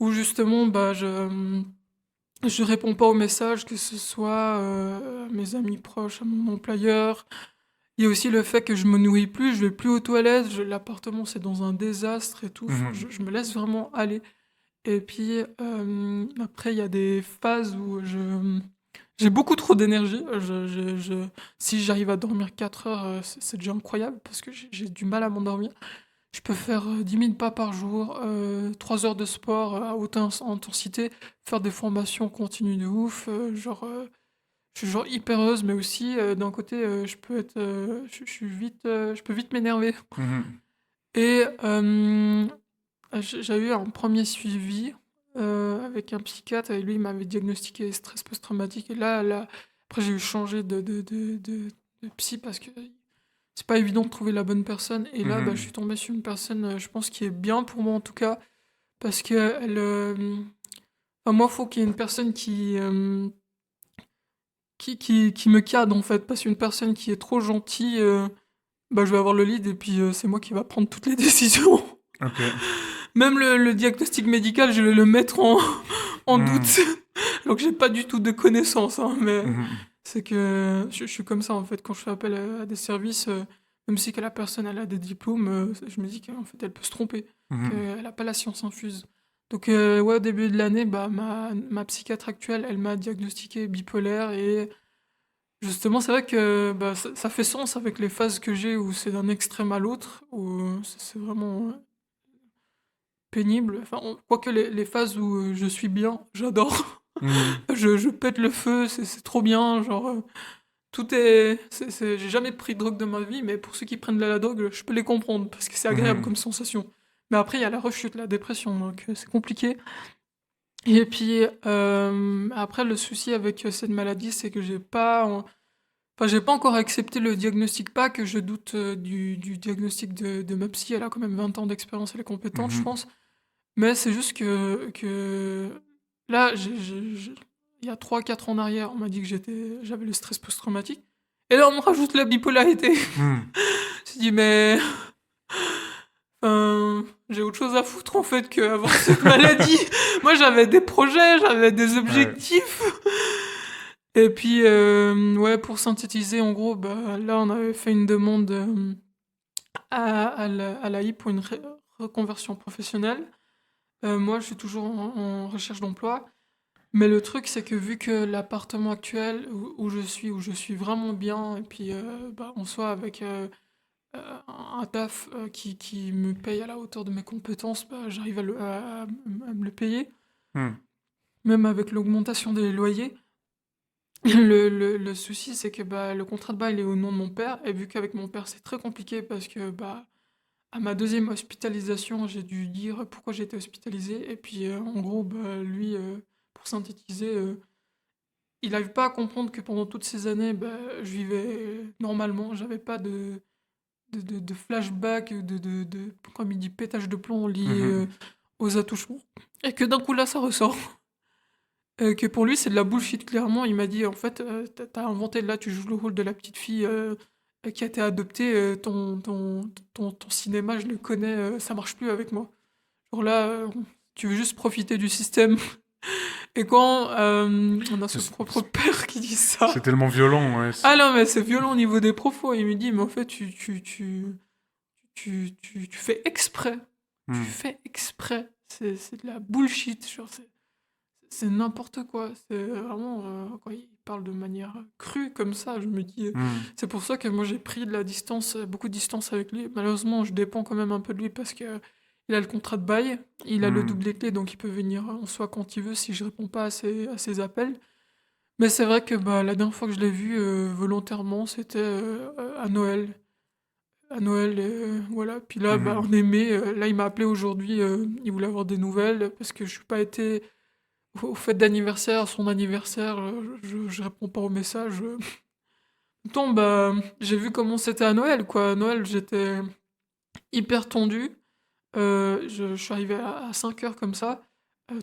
où justement, bah, je réponds pas aux messages, que ce soit à mes amis proches, à mon employeur. Il y a aussi le fait que je me nourris plus, je vais plus aux toilettes, l'appartement c'est dans un désastre et tout. Enfin, Mhm. je me laisse vraiment aller. Et puis après, il y a des phases où j'ai beaucoup trop d'énergie. Si j'arrive à dormir 4 heures, c'est déjà incroyable parce que j'ai du mal à m'endormir. Je peux faire 10 000 pas par jour, 3 heures de sport à haute intensité, faire des formations continues de ouf. Je suis genre hyper heureuse, mais aussi d'un côté, je peux vite m'énerver. Mhm. Et j'ai eu un premier suivi avec un psychiatre, et lui, il m'avait diagnostiqué stress post-traumatique. Et là, après, j'ai eu changé de psy parce que c'est pas évident de trouver la bonne personne. Et là, bah, je suis Mhm. tombée sur une personne, je pense, qui est bien pour moi en tout cas, parce que enfin, moi, il faut qu'il y ait une personne qui me cadre en fait, parce qu'une personne qui est trop gentille, bah, je vais avoir le lead et puis c'est moi qui va prendre toutes les décisions. Ok. Même le diagnostic médical, je vais le mettre en Mhm. doute. Donc j'ai pas du tout de connaissances, hein, mais Mhm. c'est que je suis comme ça en fait. Quand je fais appel à des services, même si que la personne elle a des diplômes, je me dis qu'en fait elle peut se tromper, Mhm. qu'elle a pas la science infuse. Donc ouais, au début de l'année, bah, ma psychiatre actuelle, elle m'a diagnostiqué bipolaire et justement c'est vrai que bah, ça fait sens avec les phases que j'ai où c'est d'un extrême à l'autre, où c'est vraiment pénible. Enfin, quoique les phases où je suis bien, j'adore. Mhm. Je pète le feu, c'est trop bien. Genre, tout est. J'ai jamais pris de drogue de ma vie, mais pour ceux qui prennent de la drogue, je peux les comprendre parce que c'est agréable Mhm. comme sensation. Mais après, il y a la rechute, la dépression, donc c'est compliqué. Et puis, après, le souci avec cette maladie, c'est que enfin, j'ai pas encore accepté le diagnostic, pas que je doute du diagnostic de ma psy. Elle a quand même 20 ans d'expérience, elle est compétente, je Mhm. pense. Mais c'est juste que là, il y a 3 4 ans en arrière, on m'a dit que j'avais le stress post-traumatique. Et là, on me rajoute la bipolarité. Mhm. Je dit, mais j'ai autre chose à foutre en fait qu'avoir cette maladie. Moi, j'avais des projets, j'avais des Ouais. objectifs. Et puis, ouais, pour synthétiser, en gros, bah, là, on avait fait une demande à l'AI pour une reconversion professionnelle. Moi, je suis toujours en recherche d'emploi. Mais le truc, c'est que vu que l'appartement actuel où je suis vraiment bien, et puis bah, en soi avec un taf qui me paye à la hauteur de mes compétences, bah, j'arrive à me le payer. Mhm. Même avec l'augmentation des loyers. Le souci, c'est que bah, le contrat de bail il est au nom de mon père, et vu qu'avec mon père, c'est très compliqué parce que bah, à ma deuxième hospitalisation, j'ai dû dire pourquoi j'étais hospitalisé. Et puis, en gros, bah, lui, pour synthétiser, il n'arrive pas à comprendre que pendant toutes ces années, bah, je vivais normalement. J'avais pas de flashback, comme il dit, pétage de plomb lié Mhm. aux attouchements. Et que d'un coup, là, ça ressort. Que pour lui, c'est de la bullshit, clairement. Il m'a dit, en fait, t'as inventé, là, tu joues le rôle de la petite fille qui a été adoptée. Ton cinéma, je le connais, ça marche plus avec moi. Genre là, tu veux juste profiter du système. Et quand on a C'est ce propre père qui dit c'est ça. tellement violent, ouais. Ah non, mais c'est violent au niveau des propos. Il me dit, mais en fait, tu fais exprès. Tu Mhm. fais exprès. C'est de la bullshit. Genre, c'est n'importe quoi. C'est vraiment. Quand il parle de manière crue comme ça, je me dis. Mhm. C'est pour ça que moi, j'ai pris de la distance, beaucoup de distance avec lui. Malheureusement, je dépends quand même un peu de lui parce que. Il a le contrat de bail, il a le Mhm. double clé, donc il peut venir en soi quand il veut si je réponds pas à ses appels. Mais c'est vrai que bah, la dernière fois que je l'ai vu volontairement, c'était à Noël. À Noël, voilà. Puis là, bah, Mhm. en mai, là, il m'a appelé aujourd'hui. Il voulait avoir des nouvelles parce que je suis pas été au fête d'anniversaire, à son anniversaire. Je réponds pas aux messages. Pourtant, bah, j'ai vu comment c'était à Noël, quoi. À Noël, j'étais hyper tendu. Je suis arrivé à 5 heures comme ça.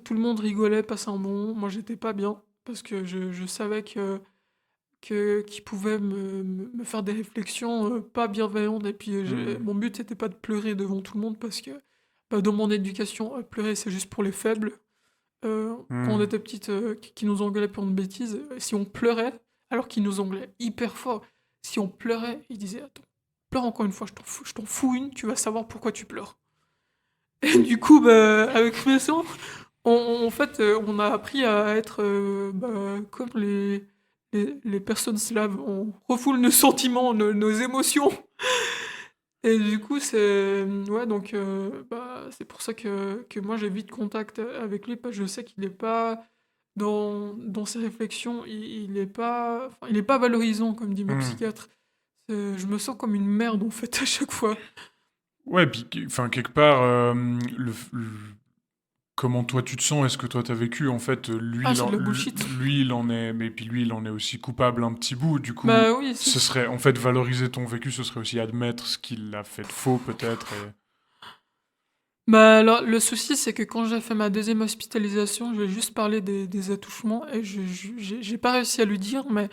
Tout le monde rigolait, passait un bon moment. Moi, j'étais pas bien parce que je savais qu'il pouvait me faire des réflexions pas bienveillantes. Et puis, Mhm. mon but, c'était pas de pleurer devant tout le monde parce que bah, dans mon éducation, pleurer, c'est juste pour les faibles. Quand on Mhm. était petite, qui nous engueulait pour une bêtise, si on pleurait, alors qu'ils nous engueulaient hyper fort, si on pleurait, il disait attends, pleure encore une fois, je t'en fous une, tu vas savoir pourquoi tu pleures. Et du coup, bah, avec mes sœurs, en fait, on a appris à être comme les personnes slaves. On refoule nos sentiments, nos émotions. Et du coup, ouais, donc, bah, c'est pour ça que moi, j'ai vite contact avec lui, parce que je sais qu'il n'est pas dans ses réflexions, il est pas, enfin, il est pas valorisant, comme dit mon Hmm. psychiatre. Je me sens comme une merde, en fait, à chaque fois. Ouais, puis enfin, quelque part, comment toi tu te sens? Est-ce que toi t'as vécu? En fait, Ah, c'est de la bullshit. lui, il en est, mais puis lui, il en est aussi coupable un petit bout. Du coup, Bah oui, ce serait, en fait, valoriser ton vécu, ce serait aussi admettre ce qu'il a fait de faux, peut-être. Bah alors, le souci, c'est que quand j'ai fait ma deuxième hospitalisation, je lui ai juste parlé des attouchements et j'ai pas réussi à lui dire, mais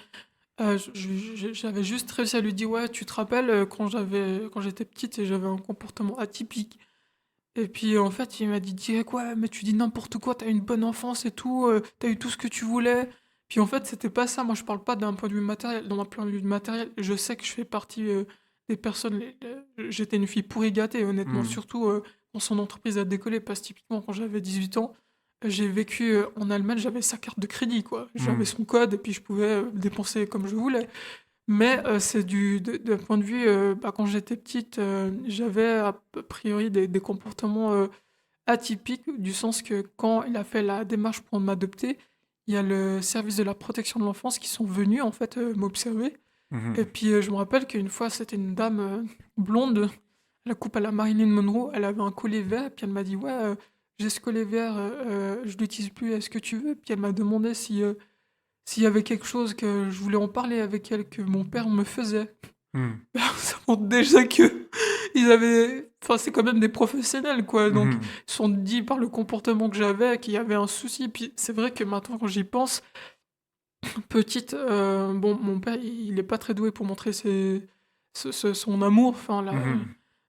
j'avais juste réussi à lui dire, ouais, tu te rappelles quand j'étais petite et j'avais un comportement atypique. Et puis en fait, il m'a dit direct, ouais, mais tu dis n'importe quoi, t'as eu une bonne enfance et tout, t'as eu tout ce que tu voulais. Puis en fait, c'était pas ça. Moi, je parle pas d'un point de vue matériel. Dans un point de vue matériel, je sais que je fais partie des personnes. J'étais une fille pourri gâtée, honnêtement, Hmm. surtout quand son entreprise a décollé. Parce que typiquement, quand j'avais 18 ans, j'ai vécu en Allemagne, j'avais sa carte de crédit, quoi. J'avais Hmm. son code et puis je pouvais dépenser comme je voulais. Mais c'est d'un point de vue, bah, quand j'étais petite, j'avais a priori des comportements atypique, du sens que quand il a fait la démarche pour m'adopter, il y a le service de la protection de l'enfance qui sont venus en fait m'observer. Et Mhm. puis je me rappelle qu'une fois c'était une dame blonde, la coupe à la Marilyn Monroe, elle avait un collet vert, et puis elle m'a dit ouais, j'ai ce collet vert, je l'utilise plus, est-ce que tu veux? Puis elle m'a demandé si s'il y avait quelque chose que je voulais en parler avec elle, que mon père me faisait. Hmm. Ça montre déjà que ils avaient, enfin, c'est quand même des professionnels, quoi. Donc, Mhm. ils se sont dit par le comportement que j'avais qu'il y avait un souci. Puis c'est vrai que maintenant, quand j'y pense, petite, bon, mon père, il est pas très doué pour montrer son amour. Enfin, là, Mhm.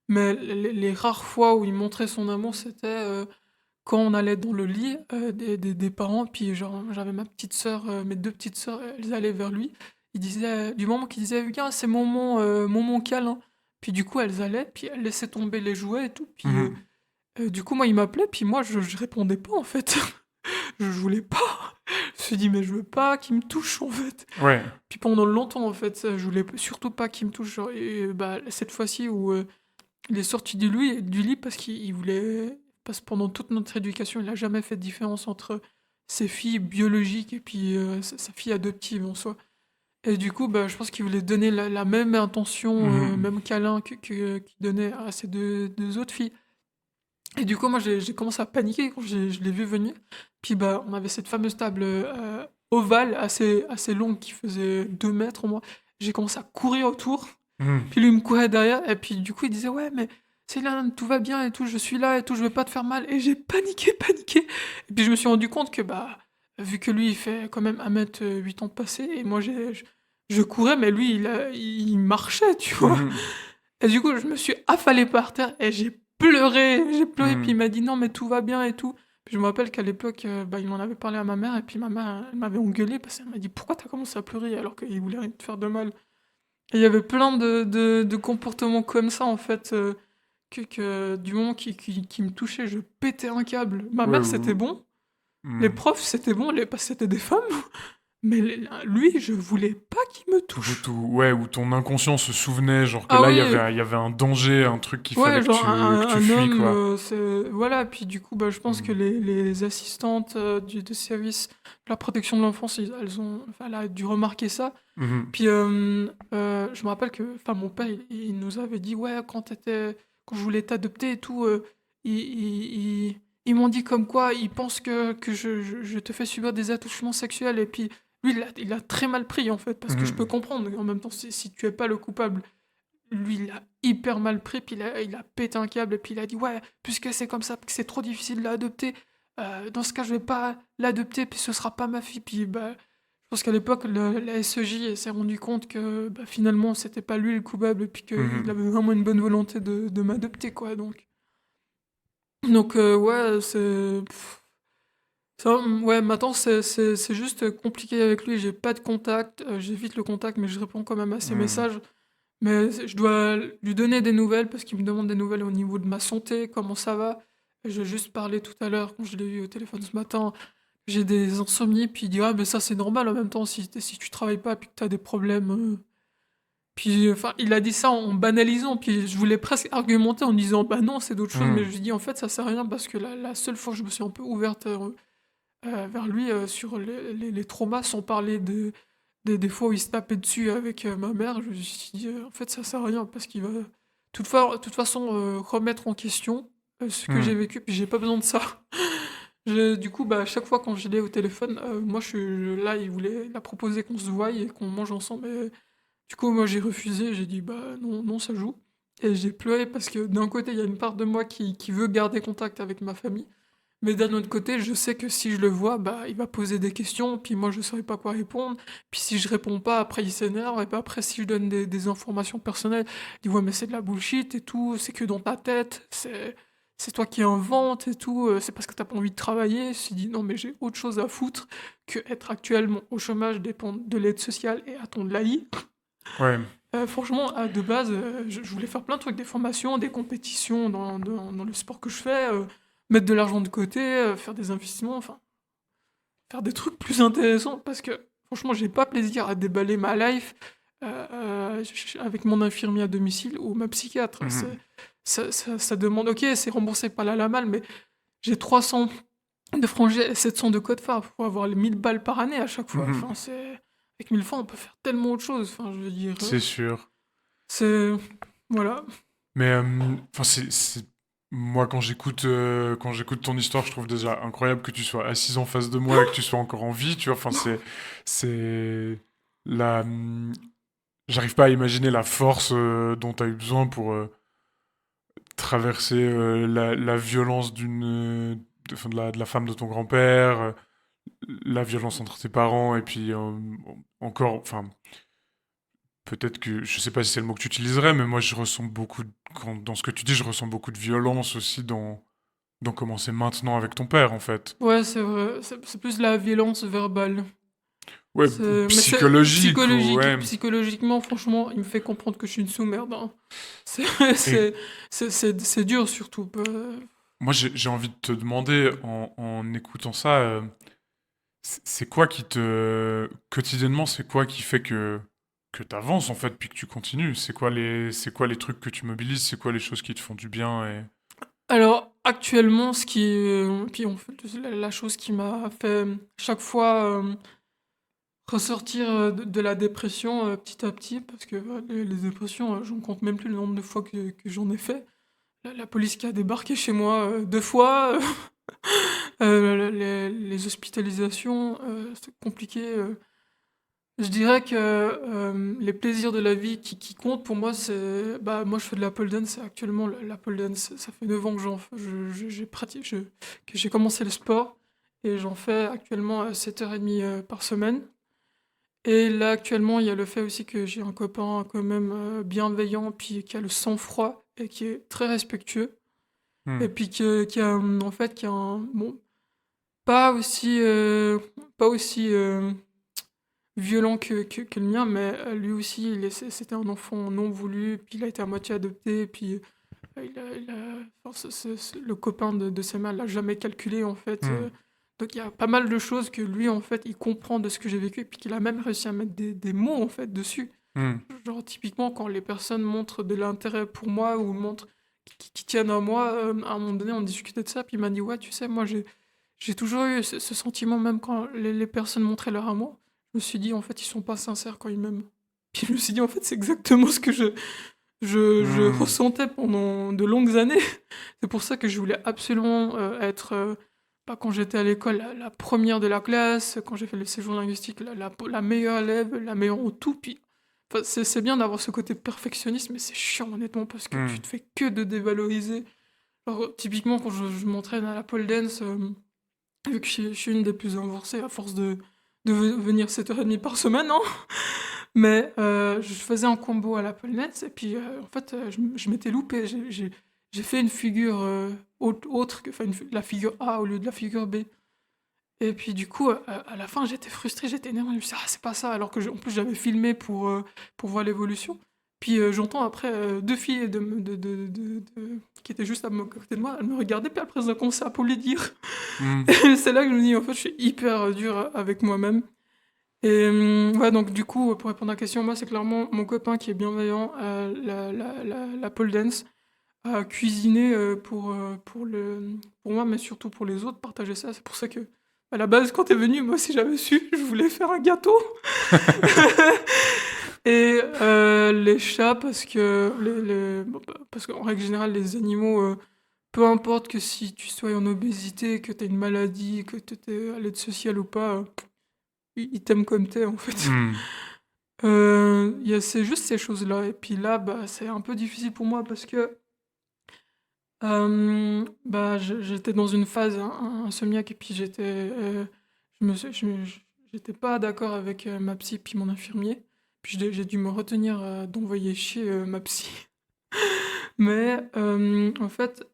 mais les rares fois où il montrait son amour, c'était quand on allait dans le lit des parents. Puis genre, j'avais ma petite sœur, mes deux petites sœurs, elles allaient vers lui. Il disait, du moment qu'il disait, viens, c'est mon câlin. Puis du coup, elles allaient, puis elles laissaient tomber les jouets et tout. Puis Mhm. du coup, moi, il m'appelait, puis moi, je répondais pas, en fait. Je voulais pas. Je me suis dit, mais je veux pas qu'il me touche, en fait. Ouais. Puis pendant longtemps, en fait, je voulais surtout pas qu'il me touche. Genre, et, bah, cette fois-ci où il est sorti du lit parce qu'il voulait. Parce que pendant toute notre éducation, il a jamais fait de différence entre ses filles biologiques et puis sa fille adoptive en soi. Et du coup, bah, je pense qu'il voulait donner la même intention, Mhm. même câlin qu'il donnait à ses deux autres filles. Et du coup, moi, j'ai commencé à paniquer quand je l'ai vu venir. Puis, bah, on avait cette fameuse table ovale, assez longue, qui faisait 2 mètres au moins. J'ai commencé à courir autour. Puis Mhm. lui, il me courait derrière. Et puis, du coup, il disait, ouais, mais Céline, tout va bien et tout, je suis là et tout, je veux pas te faire mal. Et j'ai paniqué, paniqué. Et puis, je me suis rendu compte que, bah, vu que lui, il fait quand même 1 m 8 ans de passé, et moi, je courais, mais lui, il marchait, tu vois. Mhm. Et du coup, je me suis affalé par terre et j'ai pleuré, puis il Mhm. m'a dit non, mais tout va bien et tout. Puis je me rappelle qu'à l'époque, bah, il m'en avait parlé à ma mère, et puis ma mère, elle m'avait engueulé parce qu'elle m'a dit pourquoi t'as commencé à pleurer alors qu'il voulait rien te faire de mal. Et il y avait plein de comportements comme ça, en fait, que du moment qui me touchait, je pétais un câble. Ma Ouais. mère, c'était bon. Les Mhm. profs, c'était bon, parce que c'était des femmes. Mais lui, je voulais pas qu'il me touche. Ouais, où ton inconscient se souvenait, genre que Ah là, oui, il y avait un danger, un truc qu'il fallait ouais, genre que tu un fuis, homme, quoi. voilà. Puis du coup, bah, je pense que Mhm. les assistantes de service de la protection de l'enfance, elles ont, enfin, elle a dû remarquer ça. Mhm. Puis je me rappelle que, enfin, mon père, il nous avait dit, ouais, quand je voulais t'adopter et tout, ils m'ont dit comme quoi, ils pensent que je te fais subir des attouchements sexuels. Et puis lui, il a très mal pris en fait, parce que je peux Mhm. comprendre. En même temps, si tu es pas le coupable, lui, il a hyper mal pris, puis il a pété un câble, et puis il a dit ouais, puisque c'est comme ça, que c'est trop difficile de l'adopter, dans ce cas, je vais pas l'adopter, puis ce sera pas ma fille. Puis bah, je pense qu'à l'époque, la SEJ s'est rendu compte que bah, finalement, c'était pas lui le coupable, et puis qu'il Mhm. avait vraiment une bonne volonté de m'adopter, quoi. Donc ouais, Ouais, maintenant, c'est juste compliqué avec lui. J'ai pas de contact, j'évite le contact, mais je réponds quand même à ses Hmm. messages. Mais je dois lui donner des nouvelles parce qu'il me demande des nouvelles au niveau de ma santé, comment ça va. Et j'ai juste parlé tout à l'heure, quand je l'ai eu au téléphone ce matin, j'ai des insomnies, puis il dit: «Ah, mais ça, c'est normal en même temps si tu travailles pas puis que tu as des problèmes, Puis, enfin, il a dit ça en banalisant, puis je voulais presque argumenter en disant: «Bah non, c'est d'autres choses», mais je Hmm. lui dis: «En fait, ça sert à rien» parce que la seule fois où je me suis un peu ouverte, vers lui, sur les traumas, sans parler des fois où il se tapait dessus avec, ma mère, je me suis dit: «En fait, ça sert à rien parce qu'il va toute façon, remettre en question, ce que Hmm. j'ai vécu, puis j'ai pas besoin de ça». Du coup, bah, à chaque fois quand je l'ai au téléphone, moi je suis là, il a proposé qu'on se voie et qu'on mange ensemble et du coup, moi j'ai refusé, j'ai dit: «Bah non, non, ça joue» et j'ai pleuré parce que d'un côté, il y a une part de moi qui veut garder contact avec ma famille, mais d'un autre côté, je sais que si je le vois, bah, il va poser des questions, puis moi je saurais pas quoi répondre. Puis si je réponds pas, après il s'énerve, et puis après si je donne des informations personnelles, il dit: «Ouais, mais c'est de la bullshit et tout, c'est que dans ta tête, c'est toi qui inventes et tout, c'est parce que t'as pas envie de travailler». Je me dit: «Non, mais j'ai autre chose à foutre que être actuellement au chômage, dépendre de l'aide sociale et attendre l'AI». Ouais. Franchement, de base, je voulais faire plein de trucs, des formations, des compétitions dans le sport que je fais, mettre de l'argent de côté, faire des investissements, enfin, faire des trucs plus intéressants parce que franchement, j'ai pas plaisir à déballer ma life, avec mon infirmier à domicile ou ma psychiatre. Hmm. Ça demande OK, c'est remboursé par la LAMAL, mais j'ai 300 de francs 700 de code phare pour avoir les 1000 balles par année à chaque fois. Hmm. Enfin, c'est avec 1000 francs, on peut faire tellement autre chose. Enfin, je veux dire, C'est sûr. c'est voilà. Mais enfin, moi quand j'écoute ton histoire, je trouve déjà incroyable que tu sois assise en face de moi et que tu sois encore en vie. Tu vois, enfin, c'est la. J'arrive pas à imaginer la force dont tu as eu besoin pour traverser la violence enfin, de la femme de ton grand-père, la violence entre tes parents, et puis encore, enfin, peut-être que, je sais pas si c'est le mot que tu utiliserais, mais moi je ressens beaucoup, dans ce que tu dis, je ressens beaucoup de violence aussi dans comment c'est maintenant avec ton père, en fait. Ouais, c'est vrai. C'est plus la violence verbale. Ouais, ou Mais c'est psychologique, ou ouais. psychologiquement, franchement, il me fait comprendre que je suis une sous-merde, hein. C'est Et c'est dur surtout. moi j'ai envie de te demander, en écoutant ça, c'est quoi qui quotidiennement, c'est quoi qui fait que t'avances en fait, puis que tu continues? C'est quoi les trucs que tu mobilises? C'est quoi les choses qui te font du bien et... Alors, actuellement, puis en fait, la chose qui m'a fait chaque fois ressortir de la dépression petit à petit, parce que les dépressions, j'en compte même plus le nombre de fois que j'en ai fait. La police qui a débarqué chez moi 2 fois, les hospitalisations, c'est compliqué. Je dirais que les plaisirs de la vie qui comptent pour moi, c'est. Bah, moi, je fais de la pole dance actuellement. La pole dance, ça fait 9 ans que j'ai pratiqué, que j'ai commencé le sport et j'en fais actuellement 7h30 par semaine. Et là, actuellement, il y a le fait aussi que j'ai un copain quand même bienveillant, puis qui a le sang-froid et qui est très respectueux. Hmm. Et puis qui a en fait qui a un bon pas aussi pas aussi violent que le mien, mais lui aussi c'était un enfant non voulu, puis il a été à moitié adopté, puis enfin, le copain de sa mère l'a jamais calculé en fait. Hmm. Donc il y a pas mal de choses que lui en fait il comprend de ce que j'ai vécu, et puis qu'il a même réussi à mettre des mots en fait dessus. Hmm. Genre, typiquement, quand les personnes montrent de l'intérêt pour moi ou montrent qui tiennent à moi, à un moment donné, on discutait de ça, puis il m'a dit: «Ouais, tu sais, moi, j'ai toujours eu ce sentiment, même quand les personnes montraient leur amour. Je me suis dit, en fait, ils sont pas sincères quand ils m'aiment». Puis je me suis dit, en fait, c'est exactement ce que je Hmm. ressentais pendant de longues années. C'est pour ça que je voulais absolument être, bah, quand j'étais à l'école, la première de la classe, quand j'ai fait le séjour linguistique, la meilleure élève, la meilleure en tout. Puis enfin, c'est bien d'avoir ce côté perfectionniste, mais c'est chiant honnêtement parce que tu Hmm. te fais que de dévaloriser. Alors, typiquement, quand je m'entraîne à la pole dance, vu que je suis une des plus avancées à force de venir 7h30 par semaine, hein, mais je faisais un combo à la pole dance et puis en fait, je m'étais loupé. J'ai fait une figure autre, enfin la figure A au lieu de la figure B. Et puis du coup, à la fin, j'étais frustré, j'étais énervé. Je me suis dit: «Ah, c'est pas ça», alors que en plus, j'avais filmé pour voir l'évolution. Puis j'entends après 2 filles qui étaient juste à côté de moi, elles me regardaient, puis après elles ont commencé à applaudir. Hmm. Et c'est là que je me dis: «En fait, je suis hyper dur avec moi-même». Et ouais, donc du coup, pour répondre à la question, moi, c'est clairement mon copain qui est bienveillant, la pole dance, à cuisiner pour moi, mais surtout pour les autres, partager ça. C'est pour ça que, à la base, quand t'es venu, moi, si j'avais su, je voulais faire un gâteau. Et les chats, parce que bon, parce qu'en règle générale, les animaux, peu importe que si tu sois en obésité, que t'aies une maladie, que t'aies à l'aide sociale ou pas, ils t'aiment comme t'es, en fait. Hmm. C'est juste ces choses-là. Et puis là, bah, c'est un peu difficile pour moi parce que bah, j'étais dans une phase insomniaque et puis j'étais pas d'accord avec ma psy puis mon infirmier. Puis j'ai dû me retenir d'envoyer chier ma psy. Mais en fait,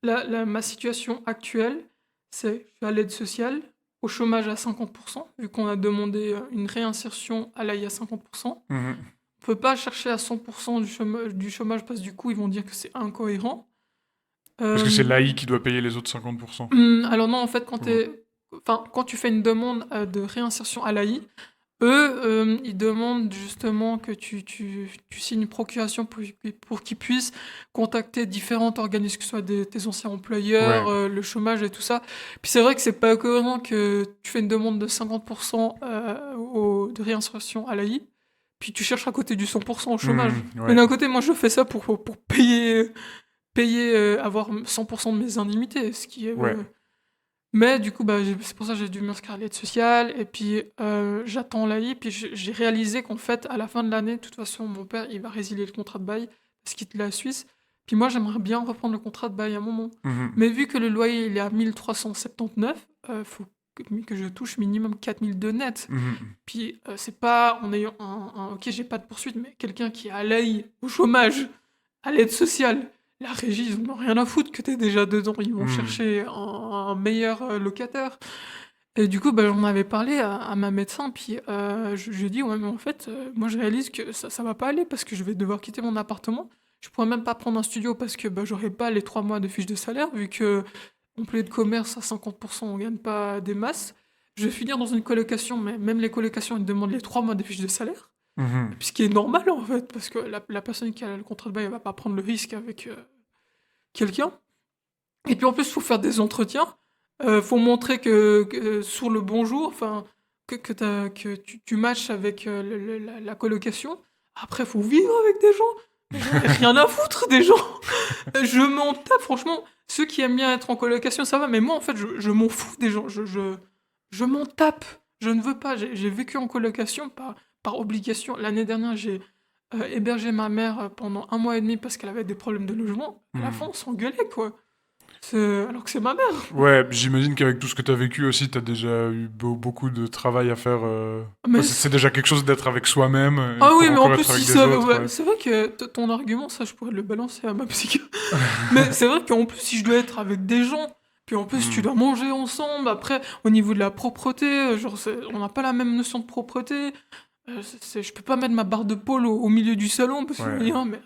ma situation actuelle, c'est je suis à l'aide sociale, au chômage à 50%, vu qu'on a demandé une réinsertion à l'AI à 50%. Mhm. On peut pas chercher à 100% du chômage parce que du coup, ils vont dire que c'est incohérent. Parce que c'est Euh, l'AI qui doit payer les autres 50%. alors non, en fait, Ouais. quand tu fais une demande de réinsertion à l'AI, eux, ils demandent justement que tu signes une procuration pour qu'ils puissent contacter différents organismes, que ce soit tes anciens employeurs, Ouais. le chômage et tout ça. Puis c'est vrai que c'est pas cohérent que tu fais une demande de 50% de réinsertion à l'AI, puis tu cherches à côté du 100% au chômage. Hmm, Mais ouais. d'un côté, moi, je fais ça pour payer avoir 100% de mes indemnités, ce qui est... Ouais. Mais du coup, bah, c'est pour ça que j'ai dû m'inscrire à l'aide sociale. Et puis, j'attends l'AI. Puis, j'ai réalisé qu'en fait, à la fin de l'année, de toute façon, mon père, il va résilier le contrat de bail parce qu'il quitte la Suisse. Puis moi, j'aimerais bien reprendre le contrat de bail à un moment. Mhm. Mais vu que le loyer, il est à 1379, faut que je touche minimum 4000 de net. Mhm. Puis, c'est pas en ayant ok, j'ai pas de poursuite, mais quelqu'un qui est à l'AI, au chômage, à l'aide sociale, la régie, ils en ont rien à foutre que t'es déjà dedans. Ils vont Hmm. chercher un meilleur locataire. Et du coup, bah, j'en avais parlé à ma médecin, puis je lui ai dit, ouais, mais en fait, moi je réalise que ça va pas aller parce que je vais devoir quitter mon appartement. Je pourrais même pas prendre un studio parce que bah, j'aurais pas les 3 mois de fiche de salaire, vu que employé de commerce à 50%, on gagne pas des masses. Je vais finir dans une colocation, mais même les colocations, ils demandent les 3 mois de fiche de salaire. Mhm. Puis ce qui est normal en fait, parce que la personne qui a le contrat de bail, elle va pas prendre le risque avec quelqu'un. Et puis en plus, il faut faire des entretiens. Faut montrer que sur le bonjour, enfin, que tu matches avec la colocation. Après, faut vivre avec des gens. J'en ai rien à foutre des gens. Je m'en tape, franchement. Ceux qui aiment bien être en colocation, ça va. Mais moi, en fait, je m'en fous des gens. Je m'en tape. Je ne veux pas. J'ai vécu en colocation par obligation. L'année dernière, j'ai hébergé ma mère pendant 1 mois et demi parce qu'elle avait des problèmes de logement. À la fin, on s'engueulait, quoi. Alors que c'est ma mère. Ouais, j'imagine qu'avec tout ce que t'as vécu aussi, t'as déjà eu beaucoup de travail à faire. Mais Enfin, c'est déjà quelque chose d'être avec soi-même ah pour oui, mais en encore plus, être avec si des ça, autres. ouais, Ouais. c'est vrai que ton argument, ça, je pourrais le balancer à ma psy. Mais c'est vrai qu'en plus, si je dois être avec des gens, puis en plus, tu Hmm. dois manger ensemble, après, au niveau de la propreté, genre, on n'a pas la même notion de propreté. Je peux pas mettre ma barre de pôle au milieu du salon parce que, Ouais. rien, mais...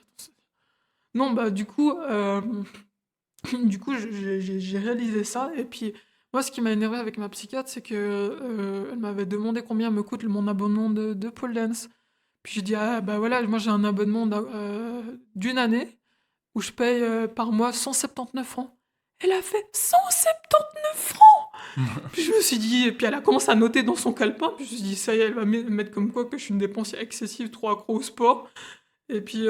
Non, bah, du coup, j'ai réalisé ça. Et puis, moi, ce qui m'a énervé avec ma psychiatre, c'est que elle m'avait demandé combien me coûte mon abonnement de pole dance. Puis j'ai dit, ah bah voilà, moi j'ai un abonnement d'une année où je paye par mois 179 francs. Elle a fait 179 francs. Puis je me suis dit, et puis elle a commencé à noter dans son calepin. Puis je me suis dit, ça y est, elle va mettre comme quoi que je suis une dépensière excessive, trop accro au sport. Et puis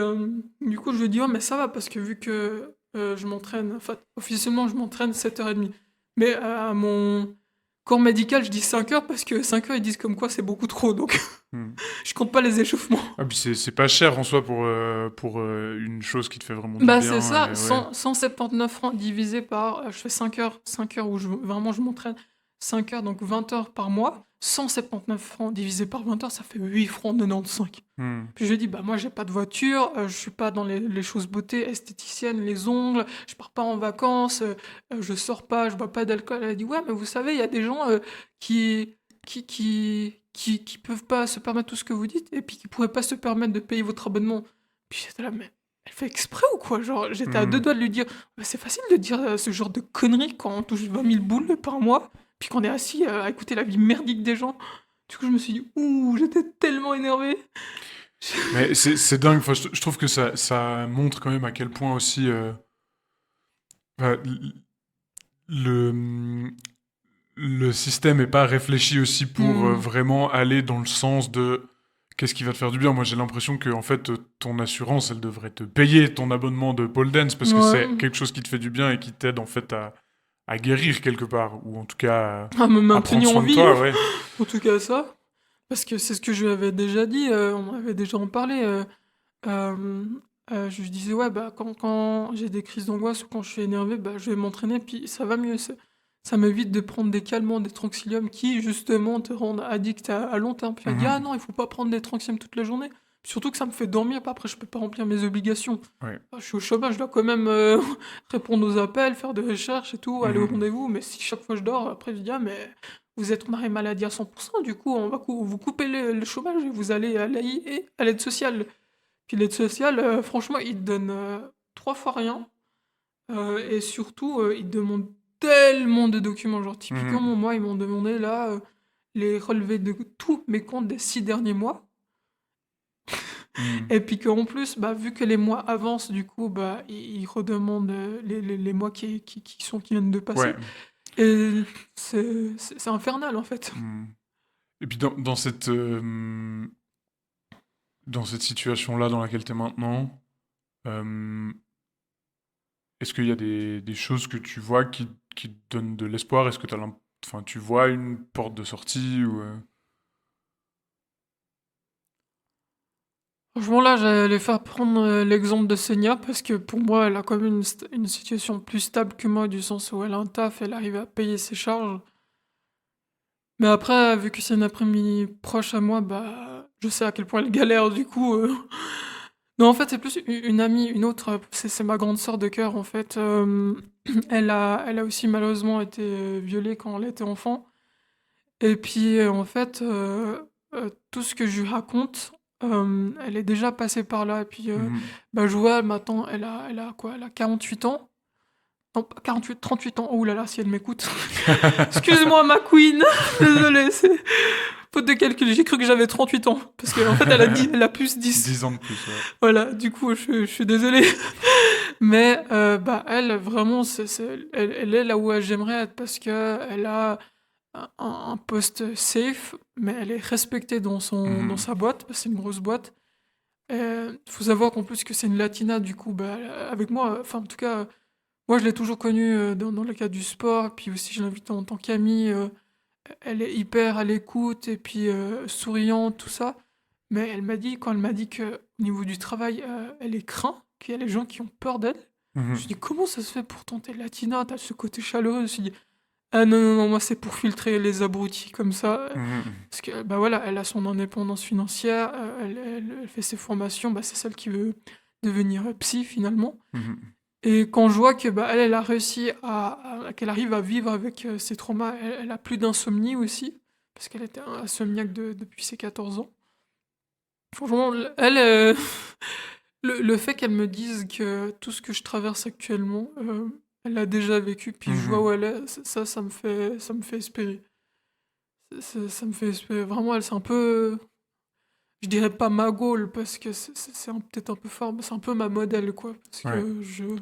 du coup, je lui ai dit, oh, mais ça va, parce que vu que je m'entraîne, enfin, officiellement, je m'entraîne 7h30. Mais à mon corps médical, je dis 5 heures parce que 5 heures, ils disent comme quoi c'est beaucoup trop. Donc Hmm. je compte pas les échauffements. Ah, puis c'est pas cher en soi pour une chose qui te fait vraiment du Bah bien. c'est ça, Et ouais. 179 francs divisé par, je fais 5 heures où vraiment je m'entraîne, 5 heures, donc 20 heures par mois. 179 francs divisé par 20 heures, ça fait 8 francs 95. Puis je lui ai dit, bah moi j'ai pas de voiture, je suis pas dans les choses beauté, esthéticienne, les ongles, je pars pas en vacances, je sors pas, je bois pas d'alcool. Elle a dit, ouais, mais vous savez, il y a des gens qui, qui peuvent pas se permettre tout ce que vous dites et puis qui pourraient pas se permettre de payer votre abonnement. Puis j'étais là, mais elle fait exprès ou quoi? Genre, j'étais à deux doigts de lui dire, bah, c'est facile de dire ce genre de conneries quand on touche 20 000 boules par mois, puis qu'on est assis à écouter la vie merdique des gens. Du coup, je me suis dit, ouh, j'étais tellement énervé. Mais c'est dingue. Enfin, je trouve que ça montre quand même à quel point aussi enfin, le, le système n'est pas réfléchi aussi pour vraiment aller dans le sens de qu'est-ce qui va te faire du bien. Moi, j'ai l'impression que en fait, ton assurance, elle devrait te payer ton abonnement de pole dance parce que Ouais. c'est quelque chose qui te fait du bien et qui t'aide en fait à guérir quelque part, ou en tout cas À me à prendre maintenir en soin de vie, toi, ouais. en tout cas ça. Parce que c'est ce que je lui avais déjà dit, on m'avait déjà en parlé. Euh, je lui disais, ouais, bah, quand j'ai des crises d'angoisse ou quand je suis énervé, bah, je vais m'entraîner, puis ça va mieux. Ça m'évite de prendre des calmants, des tranquilliums qui, justement, te rendent addict à long terme. Puis elle dit, ah non, il faut pas prendre des tranquilliums toute la journée. Puis surtout que ça me fait dormir, puis après, je peux pas remplir mes obligations. Ouais. Je suis au chômage, je dois quand même répondre aux appels, faire des recherches et tout, aller au rendez-vous. Mais si chaque fois je dors, après, je dis, ah, mais vous êtes en arrêt maladie à 100%, du coup, on va vous couper le chômage et vous allez à l'AI et à l'aide sociale. Puis l'aide sociale, franchement, ils te donnent 3 fois rien. Et surtout, ils te demandent tellement de documents. Genre, typiquement, moi, ils m'ont demandé là les relevés de tous mes comptes des 6 derniers mois. Et puis qu'en plus, bah, vu que les mois avancent, du coup, bah, ils redemandent les mois qui viennent de passer. Ouais. Et c'est infernal, en fait. Et puis dans cette situation-là dans laquelle tu es maintenant, euh, est-ce qu'il y a des choses que tu vois qui te donnent de l'espoir? Est-ce que enfin, tu vois une porte de sortie ou Franchement, là, j'allais faire prendre l'exemple de Senia parce que pour moi, elle a quand même une situation plus stable que moi, du sens où elle a un taf, elle arrive à payer ses charges. Mais après, vu que c'est une après-midi proche à moi, bah, je sais à quel point elle galère, du coup. Non, en fait, c'est plus une amie, une autre, c'est ma grande sœur de cœur, en fait. Elle a aussi malheureusement été violée quand elle était enfant. Et puis, en fait, tout ce que je lui raconte, elle est déjà passée par là. Et puis, bah, je vois maintenant, elle a quoi? Elle a 48 ans. Non, pas 48, 38 ans. Oh là là, si elle m'écoute. Excuse-moi, ma queen. Désolée, c'est faute de calcul. J'ai cru que j'avais 38 ans. Parce qu'en fait, elle a plus 10. 10 ans de plus? Ouais. Voilà, du coup, je suis désolé. Mais bah, elle, vraiment, elle est là où j'aimerais être parce qu'elle a un poste safe, mais elle est respectée dans sa boîte, parce que c'est une grosse boîte. Il faut savoir qu'en plus que c'est une latina, du coup, bah, avec moi, enfin en tout cas, moi je l'ai toujours connue dans le cadre du sport, puis aussi je l'invite en tant qu'amie, elle est hyper à l'écoute et puis souriante, tout ça. Mais quand elle m'a dit que au niveau du travail, elle est craint, qu'il y a les gens qui ont peur d'elle, je me suis dit comment ça se fait pourtant t'es latina, t'as ce côté chaleureux, je me suis dit ah non, non, non, moi c'est pour filtrer les abrutis comme ça. Parce que, bah voilà, elle a son indépendance financière, elle fait ses formations, bah c'est celle qui veut devenir psy finalement. Et quand je vois que bah, elle a réussi qu'elle arrive à vivre avec ses traumas, elle a plus d'insomnie aussi, parce qu'elle était insomniaque depuis ses 14 ans. Franchement, elle, le fait qu'elle me dise que tout ce que je traverse actuellement, elle l'a déjà vécu, puis je vois où elle est, ça me fait espérer. Ça me fait espérer. Vraiment, elle, c'est un peu, je dirais pas ma goal, parce que c'est peut-être un peu fort, mais c'est un peu ma modèle, quoi. Parce Ouais. que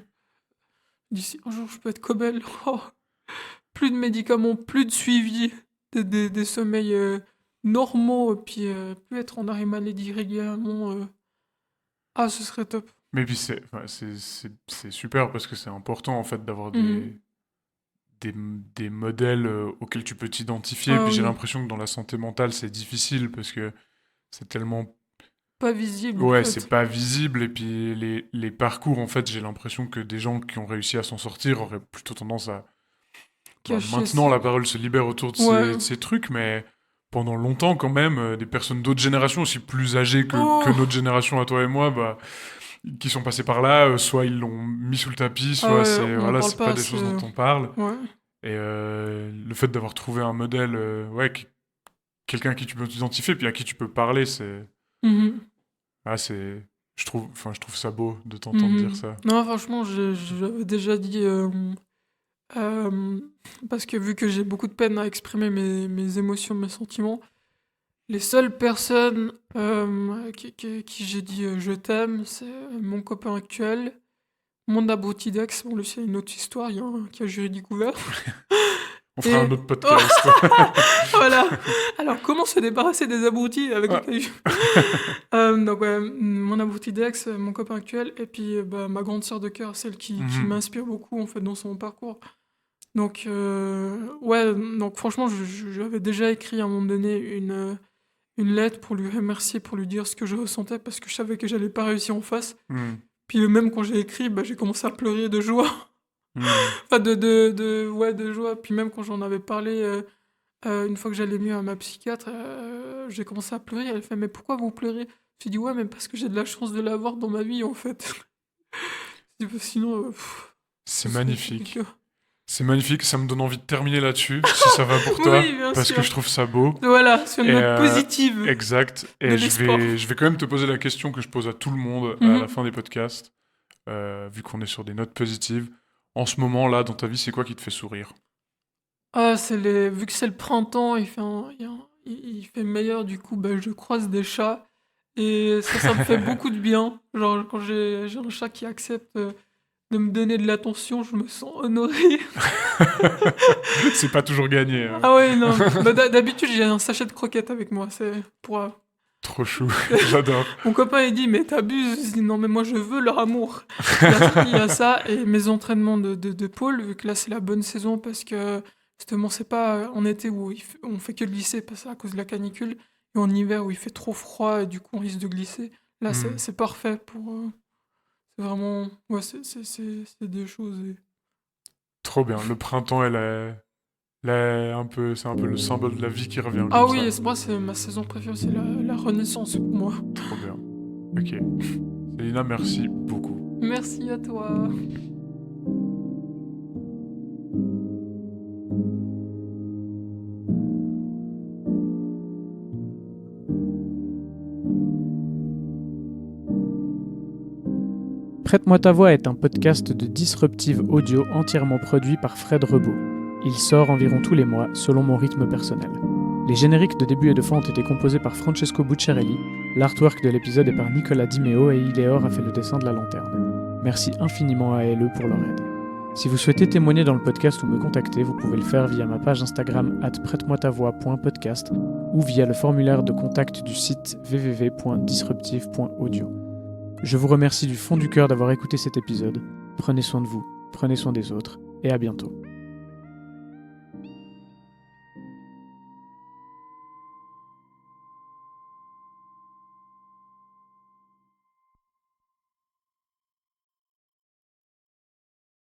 d'ici un jour, je peux être comme elle. Oh, plus de médicaments, plus de suivi, des sommeils normaux, puis plus être en arrêt maladie régulièrement. Ah, ce serait top. Mais puis c'est super parce que c'est important en fait d'avoir Mhm. des modèles auxquels tu peux t'identifier. Ah Puis j'ai oui, l'impression que dans la santé mentale, c'est difficile parce que c'est tellement... pas visible en Ouais, c'est fait. pas visible. Et puis les parcours, en fait, j'ai l'impression que des gens qui ont réussi à s'en sortir auraient plutôt tendance à cacher maintenant, ça. la parole se libère autour de Ouais. ces trucs, mais pendant longtemps, quand même, des personnes d'autres générations, aussi plus âgées Oh. que notre génération, à toi et moi, bah, qui sont passées par là, soit ils l'ont mis sous le tapis, Ah soit ouais, c'est on en voilà, parle c'est pas pas des assez. choses dont on parle. Ouais. Et le fait d'avoir trouvé un modèle, quelqu'un à qui tu peux t'identifier, puis à qui tu peux parler, Mhm. c'est, je trouve ça beau de t'entendre dire Mhm. ça. Non, franchement, j'avais déjà dit. Euh, parce que vu que j'ai beaucoup de peine à exprimer mes émotions, mes sentiments, les seules personnes qui j'ai dit je t'aime, c'est mon copain actuel, mon abruti d'ex. Bon, lui, c'est une autre histoire, il y a un cas juridique ouvert. On fera Et un autre podcast. voilà. Alors, comment se débarrasser des abrutis avec Ah. lesquels donc, ouais, mon abruti d'ex, mon copain actuel, et puis bah, ma grande sœur de cœur, celle qui Mhm. m'inspire beaucoup en fait dans son parcours. Donc, ouais, donc franchement, j'avais déjà écrit à un moment donné une lettre pour lui remercier, pour lui dire ce que je ressentais, parce que je savais que j'allais pas réussir en face. Mhm. Puis même quand j'ai écrit, bah, j'ai commencé à pleurer de joie. Mhm. Enfin, ouais, de joie. Puis même quand j'en avais parlé, une fois que j'allais mieux à ma psychiatre, j'ai commencé à pleurer. Elle fait, mais pourquoi vous pleurez? J'ai dit, ouais, mais parce que j'ai de la chance de l'avoir dans ma vie, en fait. J'ai dit, sinon, C'est ce serait magnifique. compliqué. C'est magnifique, ça me donne envie de terminer là-dessus, si ça va pour toi, Oui, bien parce sûr. que je trouve ça beau. Voilà, sur une Et, note positive. exact. De Et l'espoir. je vais quand même te poser la question que je pose à tout le monde à Mhm. la fin des podcasts, vu qu'on est sur des notes positives. En ce moment-là, dans ta vie, c'est quoi qui te fait sourire? Ah, vu que c'est le printemps, il fait meilleur, du coup, bah, je croise des chats. Et ça me fait beaucoup de bien. Genre, quand j'ai un chat qui accepte de me donner de l'attention, je me sens honoré. C'est pas toujours gagné, hein. Ah ouais, non. Bah, d'habitude, j'ai un sachet de croquettes avec moi. C'est pour. Trop chou, j'adore. Mon copain, il dit, mais t'abuses. Je dis, non, mais moi, je veux leur amour. Il y a ça. Et mes entraînements de pôle, vu que là, c'est la bonne saison, parce que justement, c'est pas en été où on fait que glisser, parce que à cause de la canicule, et en hiver où il fait trop froid, et du coup, on risque de glisser. Là, Hmm. c'est parfait pour. C'est vraiment. Ouais, c'est des choses. Trop bien. Le printemps, c'est un peu le symbole de la vie qui revient Ah comme oui, ça. et c'est moi, c'est ma saison préférée, c'est la renaissance pour moi. Trop bien. Ok. Célina, merci beaucoup. Merci à toi. Prête-moi ta voix est un podcast de Disruptive Audio entièrement produit par Fred Rebaud. Il sort environ tous les mois, selon mon rythme personnel. Les génériques de début et de fin ont été composés par Francesco Bucciarelli, l'artwork de l'épisode est par Nicolas Dimeo et Ileor a fait le dessin de la lanterne. Merci infiniment à LE pour leur aide. Si vous souhaitez témoigner dans le podcast ou me contacter, vous pouvez le faire via ma page Instagram @prête-moi-ta-voix.podcast ou via le formulaire de contact du site www.disruptive.audio. Je vous remercie du fond du cœur d'avoir écouté cet épisode. Prenez soin de vous, prenez soin des autres, et à bientôt.